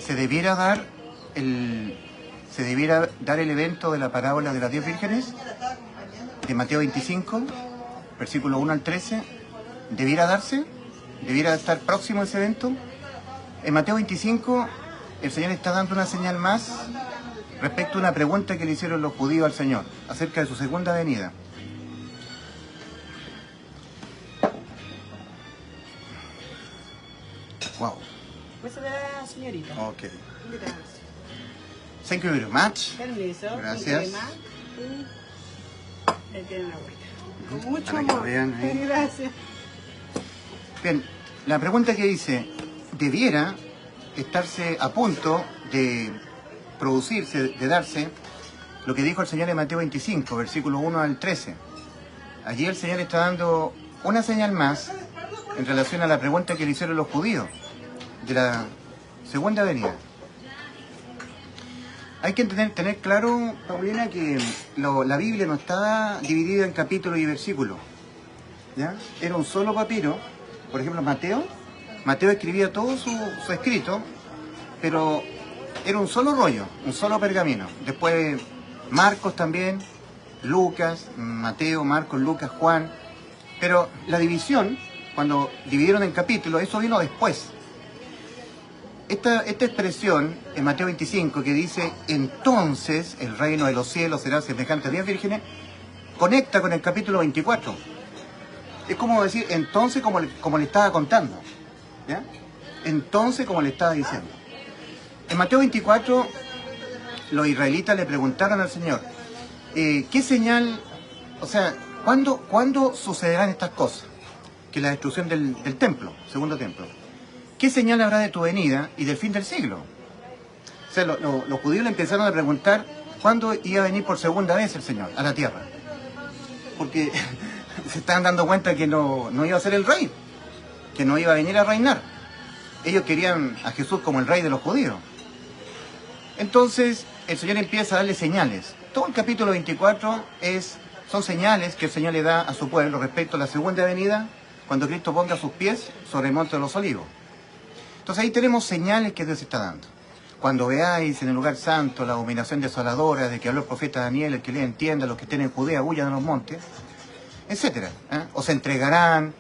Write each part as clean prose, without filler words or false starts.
se debiera dar el evento de la parábola de las 10 vírgenes de Mateo 25, versículo 1 al 13. Debiera estar próximo ese evento. En Mateo 25 el Señor está dando una señal más respecto a una pregunta que le hicieron los judíos al Señor acerca de su segunda venida. Wow. Pues de la señorita. Ok. Thank you very much. Permiso. Gracias. Le tienen la vuelta. Con mucho Para que amor. vean ahí. Gracias. Bien, la pregunta que dice, debiera estarse a punto de producirse, de darse, lo que dijo el Señor en Mateo 25, versículos 1 al 13. Allí el Señor está dando una señal más en relación a la pregunta que le hicieron los judíos de la segunda venida. Hay que tener claro, Paulina, que la Biblia no está dividida en capítulos y versículos, ¿ya? Era un solo papiro. Por ejemplo, Mateo escribía todo su escrito, pero era un solo rollo, un solo pergamino. Después Marcos también, Lucas, Mateo, Marcos, Lucas, Juan. Pero la división, cuando dividieron en capítulos, eso vino después. Esta expresión en Mateo 25 que dice, entonces el reino de los cielos será semejante a 10 vírgenes, conecta con el capítulo 24. Es como decir, entonces como le estaba contando, ¿ya? Entonces como le estaba diciendo. En Mateo 24, los israelitas le preguntaron al Señor, ¿qué señal, o sea, ¿cuándo sucederán estas cosas? Que la destrucción del templo, segundo templo. ¿Qué señal habrá de tu venida y del fin del siglo? O sea, los judíos le empezaron a preguntar cuándo iba a venir por segunda vez el Señor a la tierra. Porque se estaban dando cuenta que no iba a ser el rey, que no iba a venir a reinar. Ellos querían a Jesús como el rey de los judíos. Entonces el Señor empieza a darle señales. Todo el capítulo 24 son señales que el Señor le da a su pueblo respecto a la segunda venida, cuando Cristo ponga sus pies sobre el monte de los olivos. Entonces ahí tenemos señales que Dios está dando. Cuando veáis en el lugar santo la abominación desoladora de que habló el profeta Daniel, el que le entienda, los que estén en Judea huyan a los montes, etcétera. Os entregarán,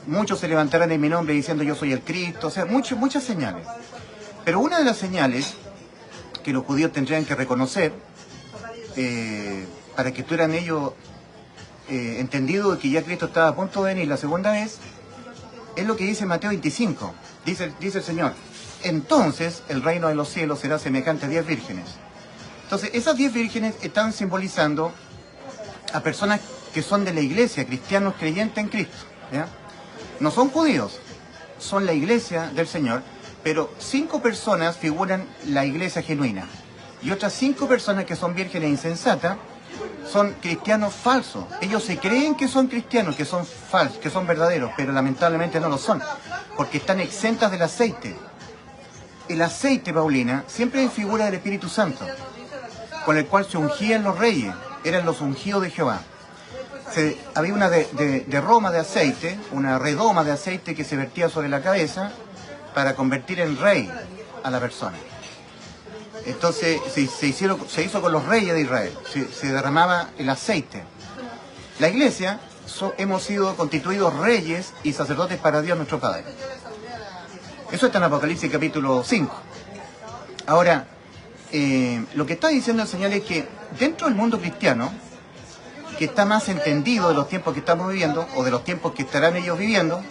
muchos se levantarán en mi nombre diciendo yo soy el Cristo, o sea, muchas señales. Pero una de las señales que los judíos tendrían que reconocer, para que estuvieran ellos entendidos de que ya Cristo estaba a punto de venir la segunda vez, es lo que dice Mateo 25. Dice el Señor, entonces el reino de los cielos será semejante a 10 vírgenes. Entonces esas 10 vírgenes están simbolizando a personas que son de la iglesia, cristianos creyentes en Cristo, ¿ya? No son judíos, son la iglesia del Señor, pero 5 personas figuran la iglesia genuina. Y otras 5 personas que son vírgenes insensatas son cristianos falsos. Ellos se creen que son cristianos, que son falsos, que son verdaderos, pero lamentablemente no lo son, porque están exentas del aceite. El aceite, Paulina, siempre es figura del Espíritu Santo, con el cual se ungían los reyes, eran los ungidos de Jehová. Había una roma de aceite, una redoma de aceite que se vertía sobre la cabeza para convertir en rey a la persona. Entonces se hizo con los reyes de Israel, se derramaba el aceite. La iglesia hemos sido constituidos reyes y sacerdotes para Dios nuestro Padre. Eso está en Apocalipsis capítulo 5. Ahora, lo que está diciendo el Señor es que dentro del mundo cristiano, que está más entendido de los tiempos que estamos viviendo, o de los tiempos que estarán ellos viviendo,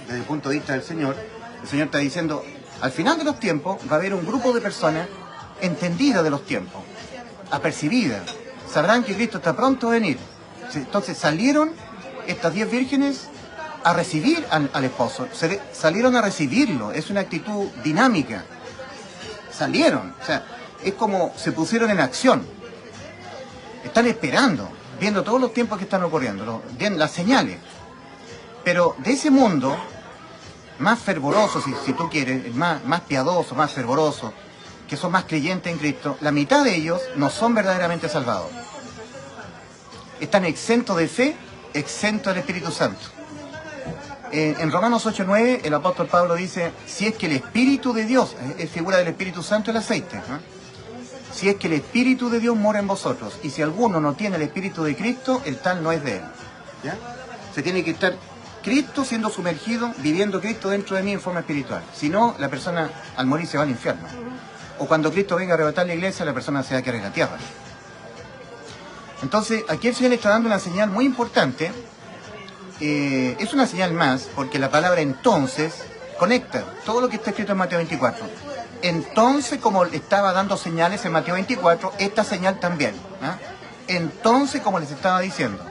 desde el punto de vista del Señor, el Señor está diciendo, al final de los tiempos va a haber un grupo de personas entendidas de los tiempos, apercibidas, sabrán que Cristo está pronto a venir. Entonces salieron estas 10 vírgenes a recibir al esposo, salieron a recibirlo, es una actitud dinámica. Salieron, o sea, es como se pusieron en acción. Están esperando, viendo todos los tiempos que están ocurriendo, viendo las señales. Pero de ese mundo más fervoroso, si tú quieres, más piadoso, más fervoroso, que son más creyentes en Cristo, la mitad de ellos no son verdaderamente salvados. Están exentos de fe, exentos del Espíritu Santo. En Romanos 8:9 el apóstol Pablo dice, si es que el Espíritu de Dios, es figura del Espíritu Santo el aceite, ¿no? Si es que el Espíritu de Dios mora en vosotros, y si alguno no tiene el Espíritu de Cristo, el tal no es de él. ¿Ya? Se tiene que estar Cristo siendo sumergido, viviendo Cristo dentro de mí en forma espiritual. Si no, la persona al morir se va al infierno. O cuando Cristo venga a arrebatar la iglesia, la persona se va a quedar en la tierra. Entonces, aquí el Señor le está dando una señal muy importante. Es una señal más, porque la palabra entonces conecta todo lo que está escrito en Mateo 24. Entonces, como le estaba dando señales en Mateo 24, esta señal también. Entonces, como les estaba diciendo,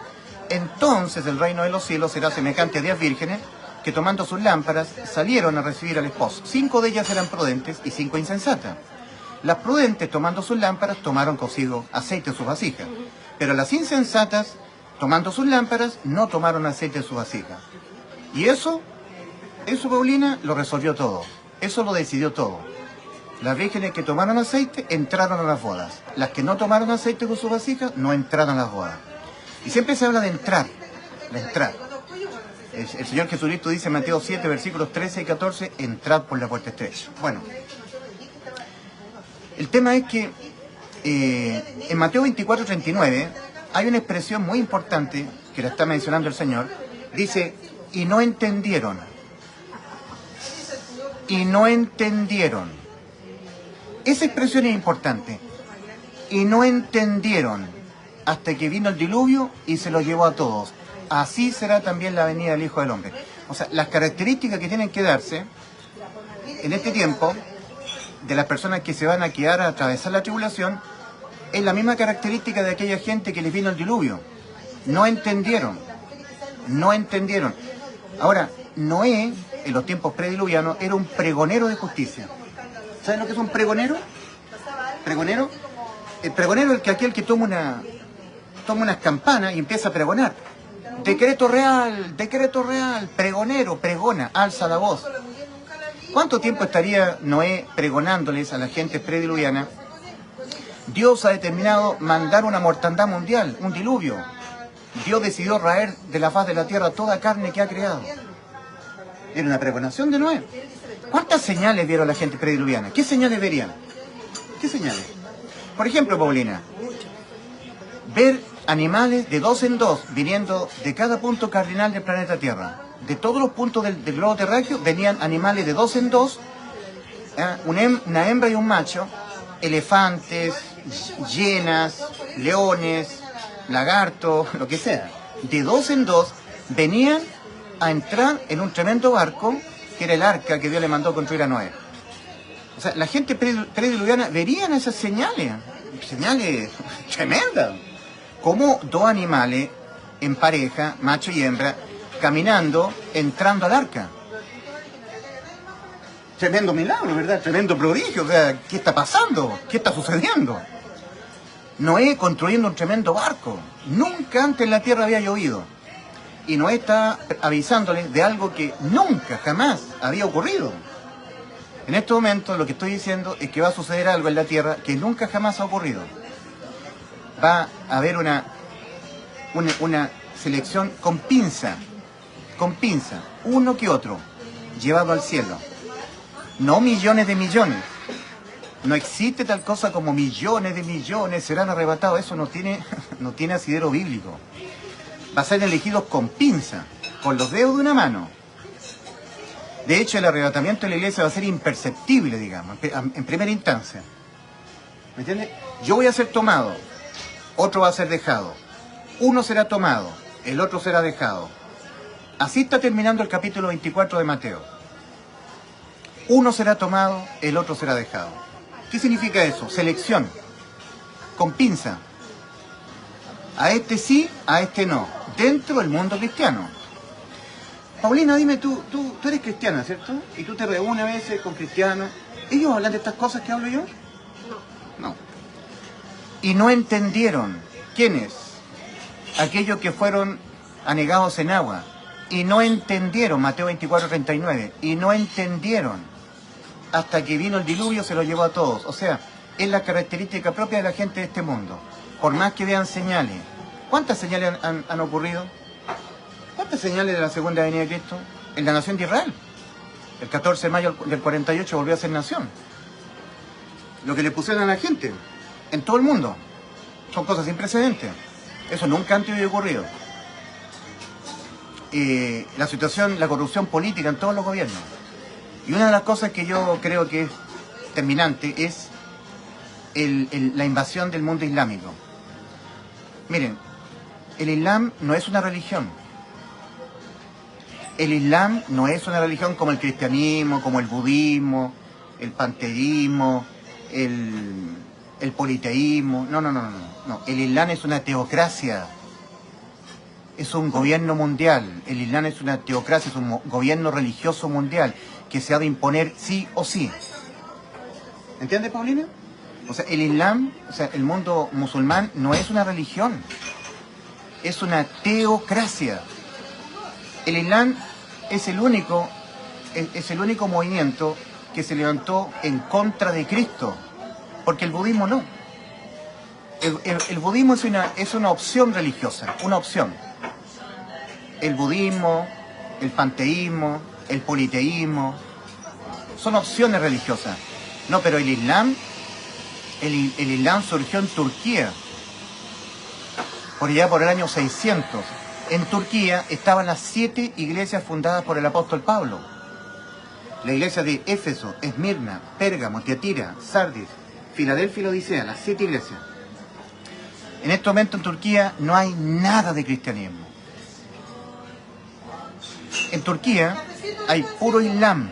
entonces el reino de los cielos será semejante a 10 vírgenes que tomando sus lámparas salieron a recibir al esposo. 5 de ellas eran prudentes y 5 insensatas. Las prudentes, tomando sus lámparas, tomaron consigo aceite en sus vasijas. Pero las insensatas, tomando sus lámparas, no tomaron aceite en sus vasijas. Y eso, Paulina, lo resolvió todo. Eso lo decidió todo. Las vírgenes que tomaron aceite entraron a las bodas. Las que no tomaron aceite con sus vasijas no entraron a las bodas. Y siempre se habla de entrar, de entrar. El Señor Jesucristo dice en Mateo 7, versículos 13 y 14, entrad por la puerta estrecha. Bueno, el tema es que en Mateo 24, 39 hay una expresión muy importante que la está mencionando el Señor. Dice, y no entendieron. Y no entendieron. Esa expresión es importante. Y no entendieron hasta que vino el diluvio y se lo llevó a todos. Así será también la venida del Hijo del Hombre. O sea, las características que tienen que darse en este tiempo de las personas que se van a quedar a atravesar la tribulación es la misma característica de aquella gente que les vino el diluvio. No entendieron. No entendieron. Ahora, Noé, en los tiempos prediluvianos, era un pregonero de justicia. ¿Saben lo que es un pregonero? ¿Pregonero? El pregonero es aquel que toma unas campanas y empieza a pregonar. Decreto real, pregonero, pregona, alza la voz. ¿Cuánto tiempo estaría Noé pregonándoles a la gente prediluviana? Dios ha determinado mandar una mortandad mundial, un diluvio. Dios decidió raer de la faz de la tierra toda carne que ha creado. Era una pregonación de Noé. ¿Cuántas señales vieron la gente prediluviana? ¿Qué señales verían? ¿Qué señales? Por ejemplo, Paulina, ver animales de 2 en 2 viniendo de cada punto cardinal del planeta Tierra. De todos los puntos del globo terráqueo venían animales de 2 en 2, una hembra y un macho, elefantes, hienas, leones, lagartos, lo que sea. De 2 en 2 venían a entrar en un tremendo barco que era el arca que Dios le mandó construir a Noé. O sea, la gente prediluviana verían esas señales tremendas. Como 2 animales en pareja, macho y hembra, caminando, entrando al arca. Tremendo milagro, ¿verdad? Tremendo prodigio. O sea, ¿qué está pasando? ¿Qué está sucediendo? Noé construyendo un tremendo barco. Nunca antes en la tierra había llovido. Y Noé está avisándoles de algo que nunca, jamás había ocurrido. En este momento lo que estoy diciendo es que va a suceder algo en la tierra que nunca jamás ha ocurrido. Va a haber una selección con pinza, uno que otro, llevado al cielo. No millones de millones. No existe tal cosa como millones de millones serán arrebatados. Eso no tiene asidero bíblico. Va a ser elegidos con pinza, con los dedos de una mano. De hecho, el arrebatamiento de la iglesia va a ser imperceptible, digamos, en primera instancia. ¿Me entiendes? Yo voy a ser tomado, otro va a ser dejado. Uno será tomado, el otro será dejado. Así está terminando el capítulo 24 de Mateo. Uno será tomado, el otro será dejado. ¿Qué significa eso? Selección, con pinza. A este sí, a este no. Dentro del mundo cristiano. Paulina, dime, tú eres cristiana, ¿cierto? Y tú te reúnes a veces con cristianos. ¿Ellos hablan de estas cosas que hablo yo? No. Y no entendieron. ¿Quiénes? Aquellos que fueron anegados en agua. Y no entendieron, Mateo 24, 39. Y no entendieron. Hasta que vino el diluvio se lo llevó a todos. O sea, es la característica propia de la gente de este mundo. Por más que vean señales. ¿Cuántas señales han ocurrido? ¿Cuántas señales de la segunda venida de Cristo? en la nación de Israel. El 14 de mayo del 48 volvió a ser nación. Lo que le pusieron a la gente, en todo el mundo, son cosas sin precedentes. Eso nunca antes había ocurrido. La situación, la corrupción política en todos los gobiernos. Y una de las cosas que yo creo que es terminante es la invasión del mundo islámico. Miren, el Islam no es una religión. El Islam no es una religión como el cristianismo, como el budismo, el panteísmo, el politeísmo. No. El Islam es una teocracia. Es un gobierno mundial. El Islam es una teocracia, es un gobierno religioso mundial que se ha de imponer sí o sí. ¿Entiendes, Paulina? O sea, el Islam, o sea, el mundo musulmán no es una religión. Es una teocracia. El Islam es el único movimiento que se levantó en contra de Cristo, porque el budismo no. El budismo es una opción religiosa, una opción. El budismo, el panteísmo, el politeísmo, son opciones religiosas. No, pero el Islam surgió en Turquía, por allá por el año 600. En Turquía estaban las 7 iglesias fundadas por el apóstol Pablo. La iglesia de Éfeso, Esmirna, Pérgamo, Tiatira, Sardis, Filadelfia y Laodicea, las 7 iglesias. En este momento en Turquía no hay nada de cristianismo. En Turquía hay puro Islam.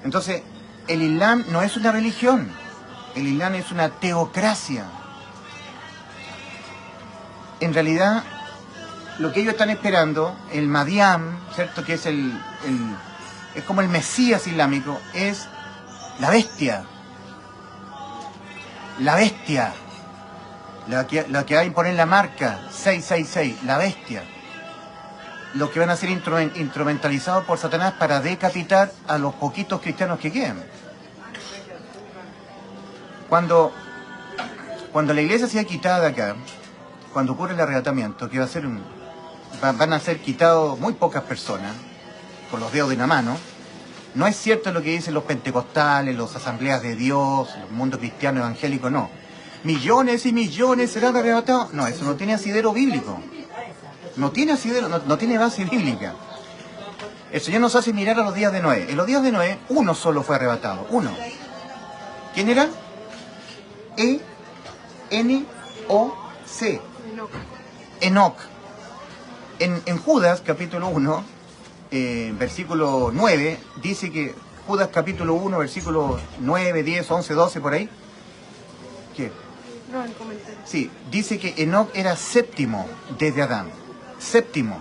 Entonces, el Islam no es una religión. El Islam es una teocracia. En realidad, lo que ellos están esperando, el Mahdiam, ¿cierto? Que es es como el Mesías islámico, es la bestia. La bestia. La que va a imponer la marca 666, la bestia. Los que van a ser instrumentalizados por Satanás para decapitar a los poquitos cristianos que queden. Cuando la iglesia sea quitada de acá, cuando ocurre el arrebatamiento, que van a ser quitados muy pocas personas, con los dedos de una mano, no es cierto lo que dicen los pentecostales, las asambleas de Dios, el mundo cristiano evangélico, no. Millones y millones serán arrebatados. No, eso no tiene asidero bíblico. No tiene asidero, no tiene base bíblica. El Señor nos hace mirar a los días de Noé. En los días de Noé, uno solo fue arrebatado. Uno. ¿Quién era? E-N-O-C. Enoc. En Judas, capítulo 1, versículo 9, dice que Judas capítulo 1, versículo 9, 10, 11, 12, por ahí. ¿Qué? No, el comentario. Sí, dice que Enoc era séptimo desde Adán. Séptimo.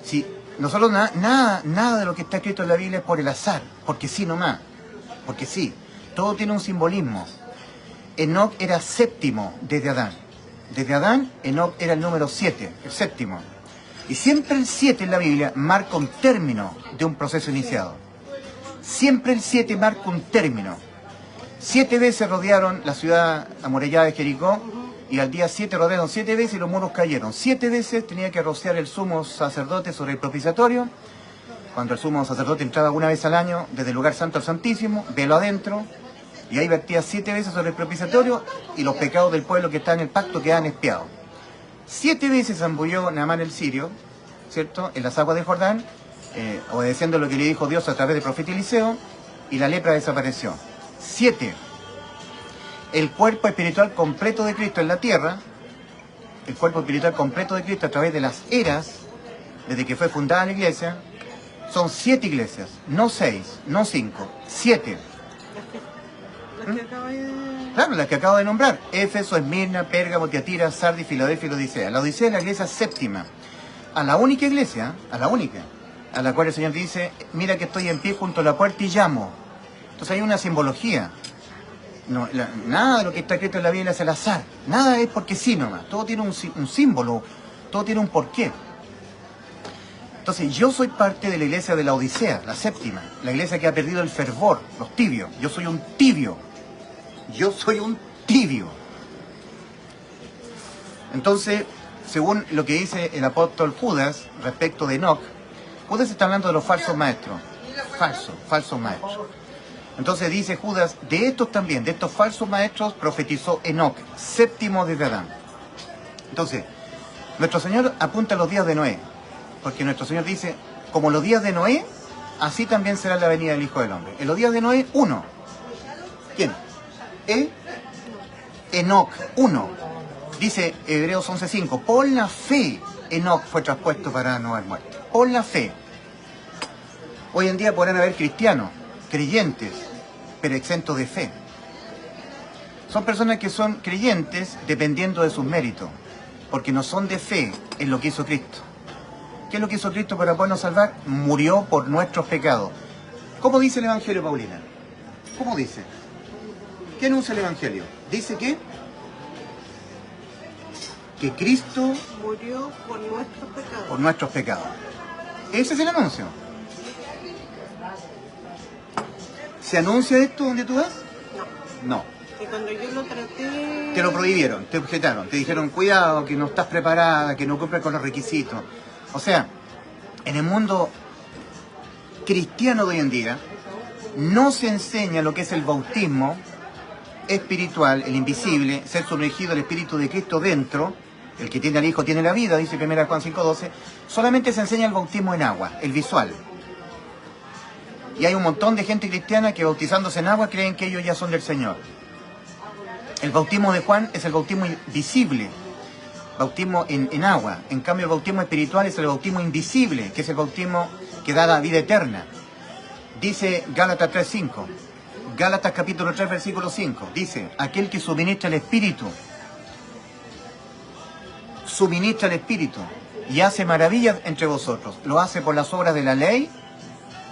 Sí, nosotros nada de lo que está escrito en la Biblia es por el azar, porque sí nomás. Porque sí, todo tiene un simbolismo. Enoc era séptimo desde Adán. Desde Adán, Enoc era el número 7, el séptimo. Y siempre el 7 en la Biblia marca un término de un proceso iniciado. Siempre el 7 marca un término. 7 veces rodearon la ciudad amurallada de Jericó, y al día 7 rodearon 7 veces y los muros cayeron. 7 veces tenía que rociar el sumo sacerdote sobre el propiciatorio. Cuando el sumo sacerdote entraba una vez al año, desde el lugar santo al santísimo, velo adentro, y ahí vertía 7 veces sobre el propiciatorio, y los pecados del pueblo que está en el pacto quedaban expiados. 7 veces zambulló Naamán el sirio, ¿cierto?, en las aguas de Jordán, obedeciendo lo que le dijo Dios a través del profeta Eliseo, y la lepra desapareció. 7. El cuerpo espiritual completo de Cristo en la tierra, el cuerpo espiritual completo de Cristo a través de las eras, desde que fue fundada la iglesia, son 7 iglesias, no 6, no 5, 7. Las que acaba de... Claro, las que acabo de nombrar: Éfeso, Esmirna, Pérgamo, Tiatira, Sardis, Filadelfia y Laodicea. La Odisea es la iglesia séptima. A la única iglesia, a la cual el Señor dice: mira que estoy en pie junto a la puerta y llamo. Entonces hay una simbología. No, nada de lo que está escrito en la Biblia es al azar. Nada es porque sí nomás. Todo tiene un símbolo, todo tiene un porqué. Entonces yo soy parte de la iglesia de la Odisea, la séptima. La iglesia que ha perdido el fervor, los tibios. Yo soy un tibio. Yo soy un tibio. Entonces, según lo que dice el apóstol Judas respecto de Enoc, Judas está hablando de los falsos maestros. Falsos maestros. Entonces dice Judas, de estos también, de estos falsos maestros, profetizó Enoc, séptimo desde Adán. Entonces, nuestro Señor apunta a los días de Noé, porque nuestro Señor dice, como los días de Noé, así también será la venida del Hijo del Hombre. En los días de Noé, uno. ¿Quién? Enoc, uno. Dice Hebreos 11:5, por la fe Enoc fue traspuesto para no haber muerto. Por la fe. Hoy en día podrán haber cristianos, creyentes, pero exentos de fe. Son personas que son creyentes dependiendo de sus méritos, porque no son de fe en lo que hizo Cristo. ¿Qué es lo que hizo Cristo para podernos salvar? Murió por nuestros pecados. ¿Cómo dice el Evangelio, Paulina? ¿Cómo dice? ¿Qué anuncia el Evangelio? Dice que Cristo Murió por nuestros pecados. por nuestros pecados. Ese es el anuncio. ¿Se anuncia esto donde tú vas? No. No. Y cuando yo lo traté... Te lo prohibieron, te objetaron, te dijeron cuidado, que no estás preparada, que no cumples con los requisitos. O sea, en el mundo cristiano de hoy en día no se enseña lo que es el bautismo espiritual, el invisible, ser sumergido el Espíritu de Cristo dentro. El que tiene al Hijo tiene la vida, dice 1 Juan 5:12. Solamente se enseña el bautismo en agua, el visual. Y hay un montón de gente cristiana que bautizándose en agua creen que ellos ya son del Señor. El bautismo de Juan es el bautismo visible, bautismo en agua. En cambio el bautismo espiritual es el bautismo invisible, que es el bautismo que da la vida eterna. Dice Gálatas 3:5. Gálatas capítulo 3 versículo 5. Dice, aquel que suministra el Espíritu y hace maravillas entre vosotros, ¿lo hace por las obras de la ley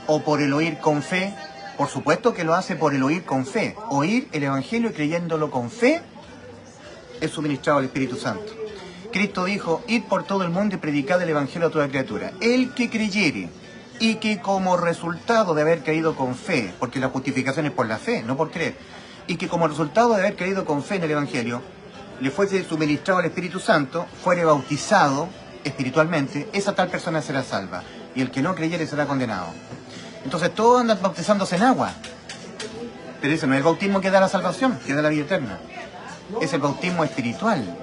o por el oír con fe? Por supuesto que lo hace por el oír con fe. Oír el Evangelio y creyéndolo con fe es suministrado al Espíritu Santo. Cristo dijo, id por todo el mundo y predicad el Evangelio a toda criatura. El que creyere y que como resultado de haber creído con fe, porque la justificación es por la fe, no por creer, y que como resultado de haber creído con fe en el Evangelio, le fuese suministrado al Espíritu Santo, fuere bautizado espiritualmente, esa tal persona será salva. Y el que no creyere será condenado. Entonces todos andan bautizándose en agua. Pero ese no es el bautismo que da la salvación, que da la vida eterna. Es el bautismo espiritual.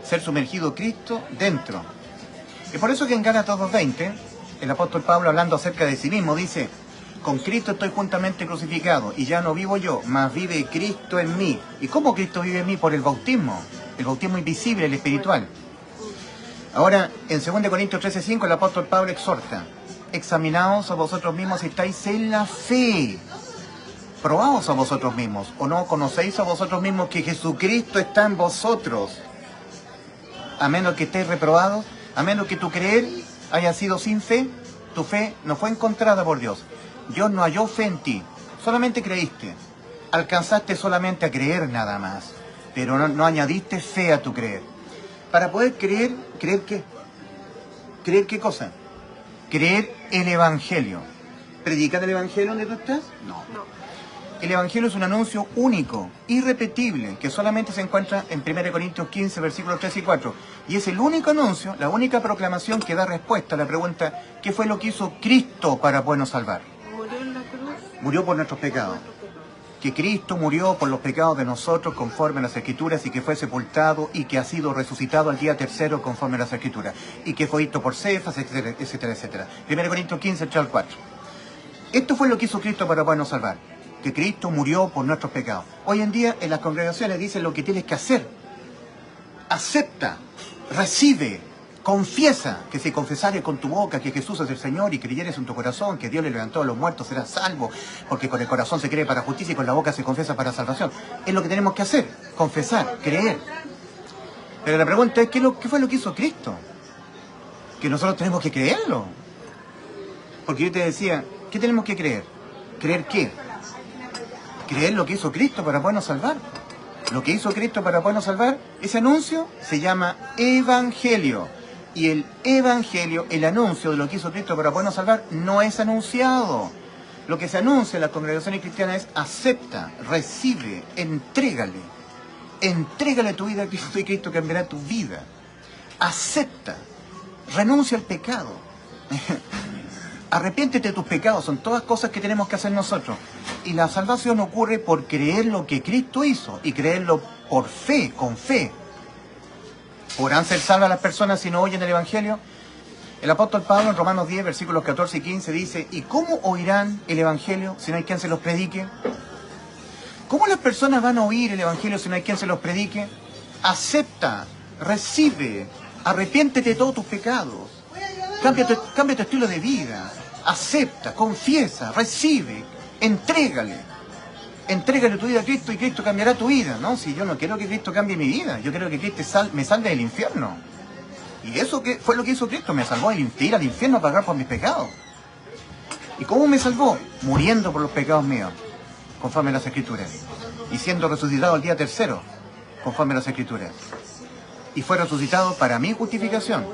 Ser sumergido Cristo dentro. Y por eso que en Gálatas 2:20, el apóstol Pablo hablando acerca de sí mismo dice, con Cristo estoy juntamente crucificado y ya no vivo yo, mas vive Cristo en mí. ¿Y cómo Cristo vive en mí? Por el bautismo invisible, el espiritual. Ahora, en 2 Corintios 13:5, el apóstol Pablo exhorta, examinaos a vosotros mismos si estáis en la fe. Probaos a vosotros mismos, o no conocéis a vosotros mismos que Jesucristo está en vosotros. A menos que estéis reprobados, a menos que tu creer haya sido sin fe, tu fe no fue encontrada por Dios. Dios no halló fe en ti, solamente creíste. Alcanzaste solamente a creer nada más, pero no añadiste fe a tu creer. Para poder creer, ¿creer qué? ¿Creer qué cosa? Creer el Evangelio. ¿Predicar el Evangelio donde tú estás? No. El Evangelio es un anuncio único, irrepetible, que solamente se encuentra en 1 Corintios 15, versículos 3 y 4. Y es el único anuncio, la única proclamación que da respuesta a la pregunta, ¿qué fue lo que hizo Cristo para podernos salvar? Murió en la cruz. Murió por nuestros pecados. Que Cristo murió por los pecados de nosotros conforme a las Escrituras y que fue sepultado y que ha sido resucitado al día tercero conforme a las Escrituras y que fue visto por Cefas, etcétera, etcétera, etcétera. 1 Corintios 15, 3 al 4. Esto fue lo que hizo Cristo para podernos salvar. Que Cristo murió por nuestros pecados. Hoy en día en las congregaciones dicen lo que tienes que hacer. Acepta, recibe, confiesa, que si confesares con tu boca que Jesús es el Señor y creyeres en tu corazón que Dios le levantó a los muertos, serás salvo, porque con el corazón se cree para justicia y con la boca se confiesa para salvación. Es lo que tenemos que hacer, confesar, creer. Pero la pregunta es, ¿qué fue lo que hizo Cristo? Que nosotros tenemos que creerlo. Porque yo te decía, ¿qué tenemos que creer? ¿Creer qué? Creer lo que hizo Cristo para podernos salvar. Lo que hizo Cristo para podernos salvar, ese anuncio se llama Evangelio. Y el Evangelio, el anuncio de lo que hizo Cristo para podernos salvar, no es anunciado. Lo que se anuncia en las congregaciones cristianas es acepta, recibe, entrégale. Entrégale tu vida a Cristo y Cristo cambiará tu vida. acepta, renuncia al pecado. Arrepiéntete de tus pecados, son todas cosas que tenemos que hacer nosotros. Y la salvación ocurre por creer lo que Cristo hizo y creerlo por fe, con fe. ¿Podrán ser salvas las personas si no oyen el Evangelio? El apóstol Pablo en Romanos 10, versículos 14 y 15 dice: ¿y cómo oirán el Evangelio si no hay quien se los predique? ¿Cómo las personas van a oír el Evangelio si no hay quien se los predique? Acepta, recibe, arrepiéntete de todos tus pecados, cambia tu estilo de vida, acepta, confiesa, recibe, entrégale tu vida a Cristo y Cristo cambiará tu vida, ¿no? Si yo no quiero que Cristo cambie mi vida, yo quiero que Cristo me salve del infierno. Y eso fue lo que hizo Cristo, me salvó de ir al infierno a pagar por mis pecados. ¿Y cómo me salvó? Muriendo por los pecados míos, conforme a las Escrituras, y siendo resucitado el día tercero, conforme a las Escrituras. Y fue resucitado para mi justificación,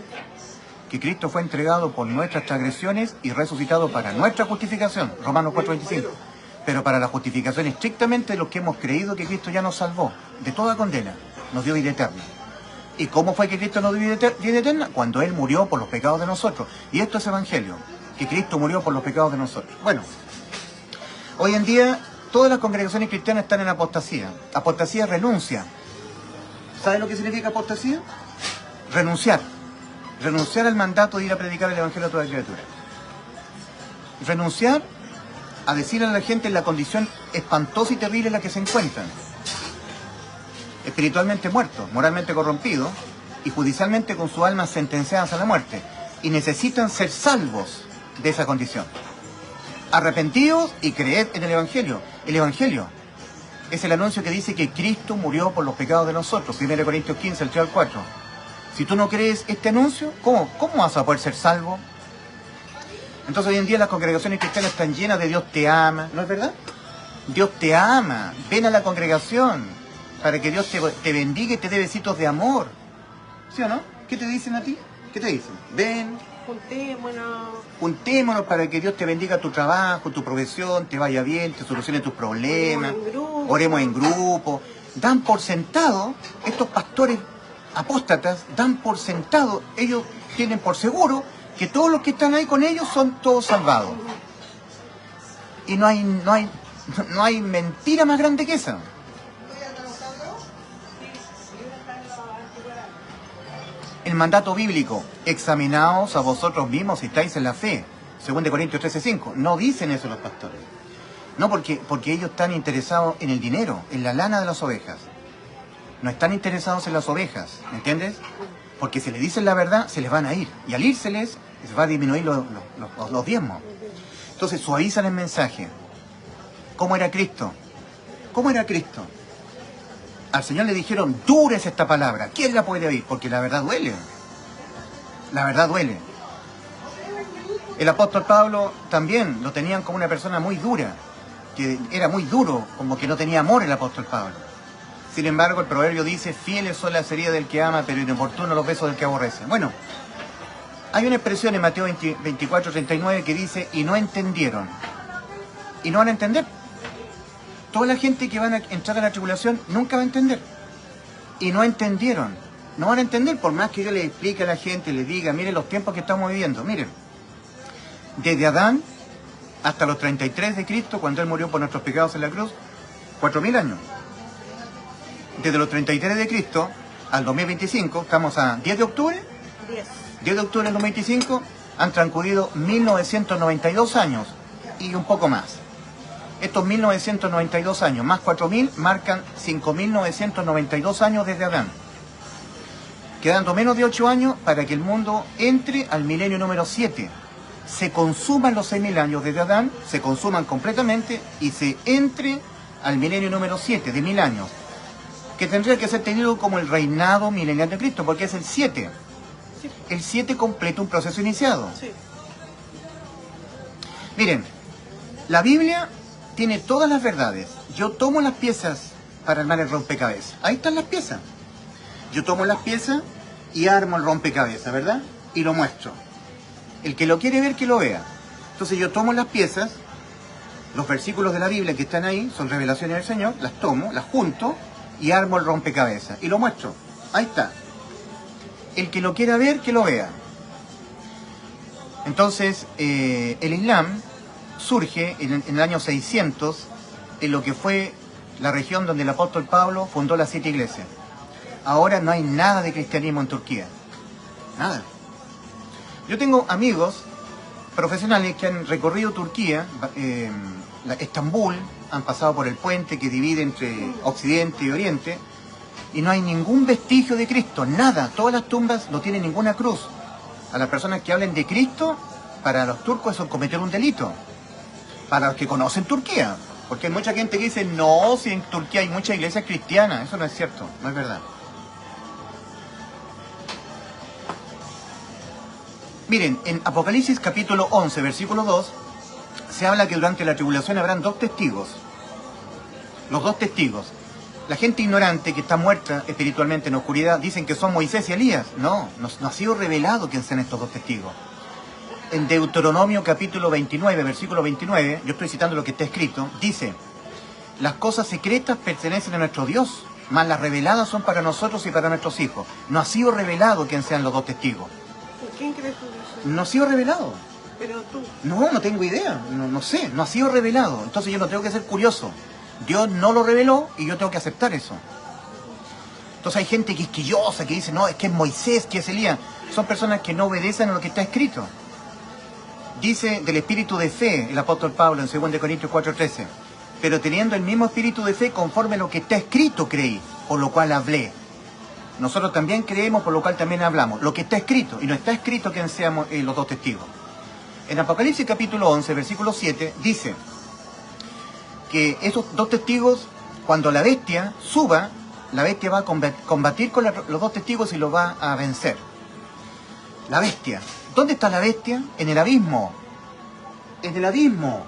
que Cristo fue entregado por nuestras transgresiones y resucitado para nuestra justificación, Romanos 4:25. Pero para la justificación estrictamente de los que hemos creído que Cristo ya nos salvó de toda condena, nos dio vida eterna. ¿Y cómo fue que Cristo nos dio vida eterna? Cuando Él murió por los pecados de nosotros. Y esto es Evangelio, que Cristo murió por los pecados de nosotros. Bueno, hoy en día todas las congregaciones cristianas están en apostasía. Apostasía es renuncia. ¿Sabe lo que significa apostasía? Renunciar. Renunciar al mandato de ir a predicar el Evangelio a toda criatura. Renunciar a decirle a la gente la condición espantosa y terrible en la que se encuentran. Espiritualmente muertos, moralmente corrompidos y judicialmente con sus almas sentenciadas a la muerte. Y necesitan ser salvos de esa condición. Arrepentidos y creed en el Evangelio. El Evangelio es el anuncio que dice que Cristo murió por los pecados de nosotros. 1 Corintios 15, el 3 al 4. Si tú no crees este anuncio, ¿cómo vas a poder ser salvo? Entonces hoy en día las congregaciones cristianas están llenas de Dios te ama, ¿no es verdad? Dios te ama, ven a la congregación para que Dios te bendiga y te dé besitos de amor. ¿Sí o no? ¿Qué te dicen a ti? ¿Qué te dicen? Ven, juntémonos para que Dios te bendiga tu trabajo, tu profesión, te vaya bien, te solucione tus problemas, oremos en grupo. Dan por sentado, estos pastores apóstatas dan por sentado, ellos tienen por seguro que todos los que están ahí con ellos son todos salvados. Y no hay mentira más grande que esa. El mandato bíblico: examinaos a vosotros mismos si estáis en la fe. 2 Corintios 13:5. No dicen eso los pastores. No, porque ellos están interesados en el dinero, en la lana de las ovejas. No están interesados en las ovejas, ¿me entiendes? Porque si le dicen la verdad, se les van a ir. Y al írseles, se va a disminuir los diezmos. Entonces suavizan el mensaje. ¿Cómo era Cristo? ¿Cómo era Cristo? Al Señor le dijeron: dura es esta palabra. ¿Quién la puede oír? Porque la verdad duele. La verdad duele. El apóstol Pablo también lo tenían como una persona muy dura, que era muy duro, como que no tenía amor el apóstol Pablo. Sin embargo, el proverbio dice: fieles son las heridas del que ama, pero inoportunos los besos del que aborrece. Bueno, hay una expresión en Mateo 24:39 que dice: y no entendieron. Y no van a entender. Toda la gente que van a entrar a la tribulación nunca va a entender. Y no entendieron. No van a entender por más que yo les explique a la gente, les diga: miren los tiempos que estamos viviendo. Miren, desde Adán hasta los 33 de Cristo, cuando Él murió por nuestros pecados en la cruz, 4000 años. Desde los 33 de Cristo al 2025, estamos a 10 de octubre. 10 de octubre del 2025, han transcurrido 1992 años y un poco más. Estos 1992 años más 4000 marcan 5992 años desde Adán. Quedando menos de 8 años para que el mundo entre al milenio número 7. Se consuman los 6000 años desde Adán, se consuman completamente y se entre al milenio número 7 de 1000 años. Que tendría que ser tenido como el reinado milenial de Cristo, porque es el 7. Sí. El 7 completa un proceso iniciado. Sí. Miren, la Biblia tiene todas las verdades. Yo tomo las piezas para armar el rompecabezas. Ahí están las piezas. Yo tomo las piezas y armo el rompecabezas, ¿verdad? Y lo muestro. El que lo quiere ver, que lo vea. Entonces yo tomo las piezas, los versículos de la Biblia que están ahí, son revelaciones del Señor, las tomo, las junto y armo el rompecabezas y lo muestro. Ahí está. El que lo quiera ver, que lo vea. Entonces, el Islam surge en el año 600, en lo que fue la región donde el apóstol Pablo fundó las 7 iglesias. Ahora no hay nada de cristianismo en Turquía. Nada. Yo tengo amigos profesionales que han recorrido Turquía, Estambul, han pasado por el puente que divide entre Occidente y Oriente, y no hay ningún vestigio de Cristo, nada. Todas las tumbas no tienen ninguna cruz. A las personas que hablen de Cristo, para los turcos eso es cometer un delito. Para los que conocen Turquía. Porque hay mucha gente que dice, no, si en Turquía hay muchas iglesias cristianas. Eso no es cierto, no es verdad. Miren, en Apocalipsis capítulo 11, versículo 2, se habla que durante la tribulación habrán 2 testigos. Los 2 testigos. La gente ignorante que está muerta espiritualmente en oscuridad dicen que son Moisés y Elías. No ha sido revelado quién son estos 2 testigos. En Deuteronomio capítulo 29, versículo 29, yo estoy citando lo que está escrito, dice: las cosas secretas pertenecen a nuestro Dios, mas las reveladas son para nosotros y para nuestros hijos. No ha sido revelado quién sean los 2 testigos. ¿Quién crees tú eso? No ha sido revelado. Pero tú. No tengo idea, no sé, no ha sido revelado. Entonces yo no tengo que ser curioso. Dios no lo reveló y yo tengo que aceptar eso. Entonces hay gente quisquillosa que dice, no, es que es Moisés, que es Elías. Son personas que no obedecen a lo que está escrito. Dice del espíritu de fe el apóstol Pablo en 2 Corintios 4:13. Pero teniendo el mismo espíritu de fe conforme a lo que está escrito creí, por lo cual hablé. Nosotros también creemos, por lo cual también hablamos. Lo que está escrito, y no está escrito quién seamos los 2 testigos. En Apocalipsis capítulo 11, versículo 7, dice que esos 2 testigos, cuando la bestia suba, la bestia va a combatir con los 2 testigos y los va a vencer. La bestia. ¿Dónde está la bestia? En el abismo. En el abismo.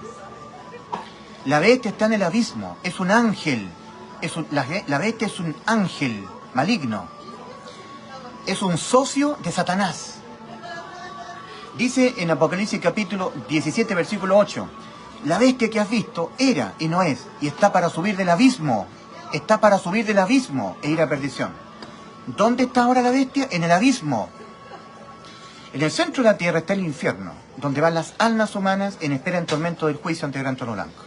La bestia está en el abismo. Es un ángel. La bestia es un ángel maligno. Es un socio de Satanás. Dice en Apocalipsis capítulo 17, versículo 8, la bestia que has visto era y no es, y está para subir del abismo. Está para subir del abismo e ir a perdición. ¿Dónde está ahora la bestia? En el abismo. En el centro de la tierra está el infierno, donde van las almas humanas en espera en tormento del juicio ante el gran trono blanco.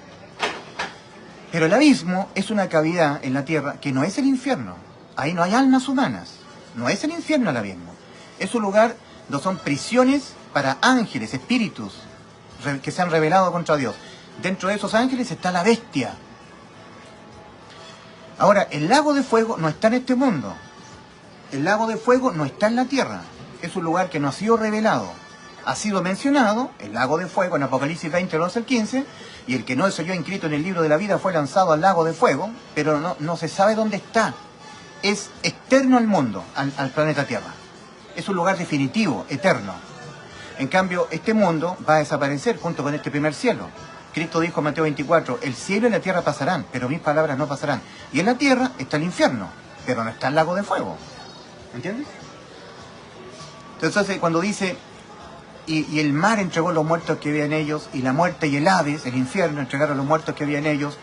Pero el abismo es una cavidad en la tierra que no es el infierno. Ahí no hay almas humanas. No es el infierno el abismo. Es un lugar donde son prisiones para ángeles, espíritus, que se han rebelado contra Dios. Dentro de esos ángeles está la bestia. Ahora, el lago de fuego no está en este mundo. El lago de fuego no está en la tierra. Es un lugar que no ha sido revelado. Ha sido mencionado, el lago de fuego, en Apocalipsis 20, 11 al 15, y el que no se halló inscrito en el libro de la vida fue lanzado al lago de fuego, pero no se sabe dónde está. Es externo al mundo, al planeta Tierra. Es un lugar definitivo, eterno. En cambio, este mundo va a desaparecer junto con este primer cielo. Cristo dijo en Mateo 24, el cielo y la tierra pasarán, pero mis palabras no pasarán. Y en la tierra está el infierno, pero no está el lago de fuego. ¿Entiendes? Entonces, cuando dice, y el mar entregó los muertos que había en ellos, y la muerte y el Hades, el infierno, entregaron los muertos que había en ellos,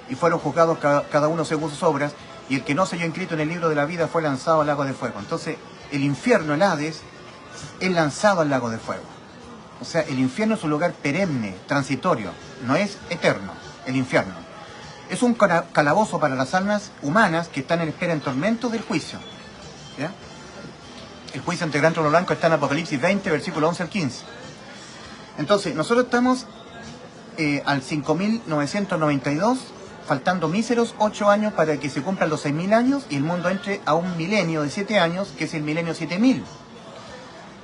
y fueron juzgados cada uno según sus obras, y el que no se halló inscrito en el libro de la vida fue lanzado al lago de fuego. Entonces, el infierno, el Hades, es lanzado al lago de fuego. O sea, el infierno es un lugar perenne, transitorio, no es eterno, el infierno. Es un calabozo para las almas humanas que están en espera en tormento del juicio. ¿Ya? El juicio ante el gran trono blanco está en Apocalipsis 20, versículo 11 al 15. Entonces, nosotros estamos al 5.992, faltando míseros 8 años para que se cumplan los 6.000 años y el mundo entre a un milenio de 7 años, que es el milenio 7.000,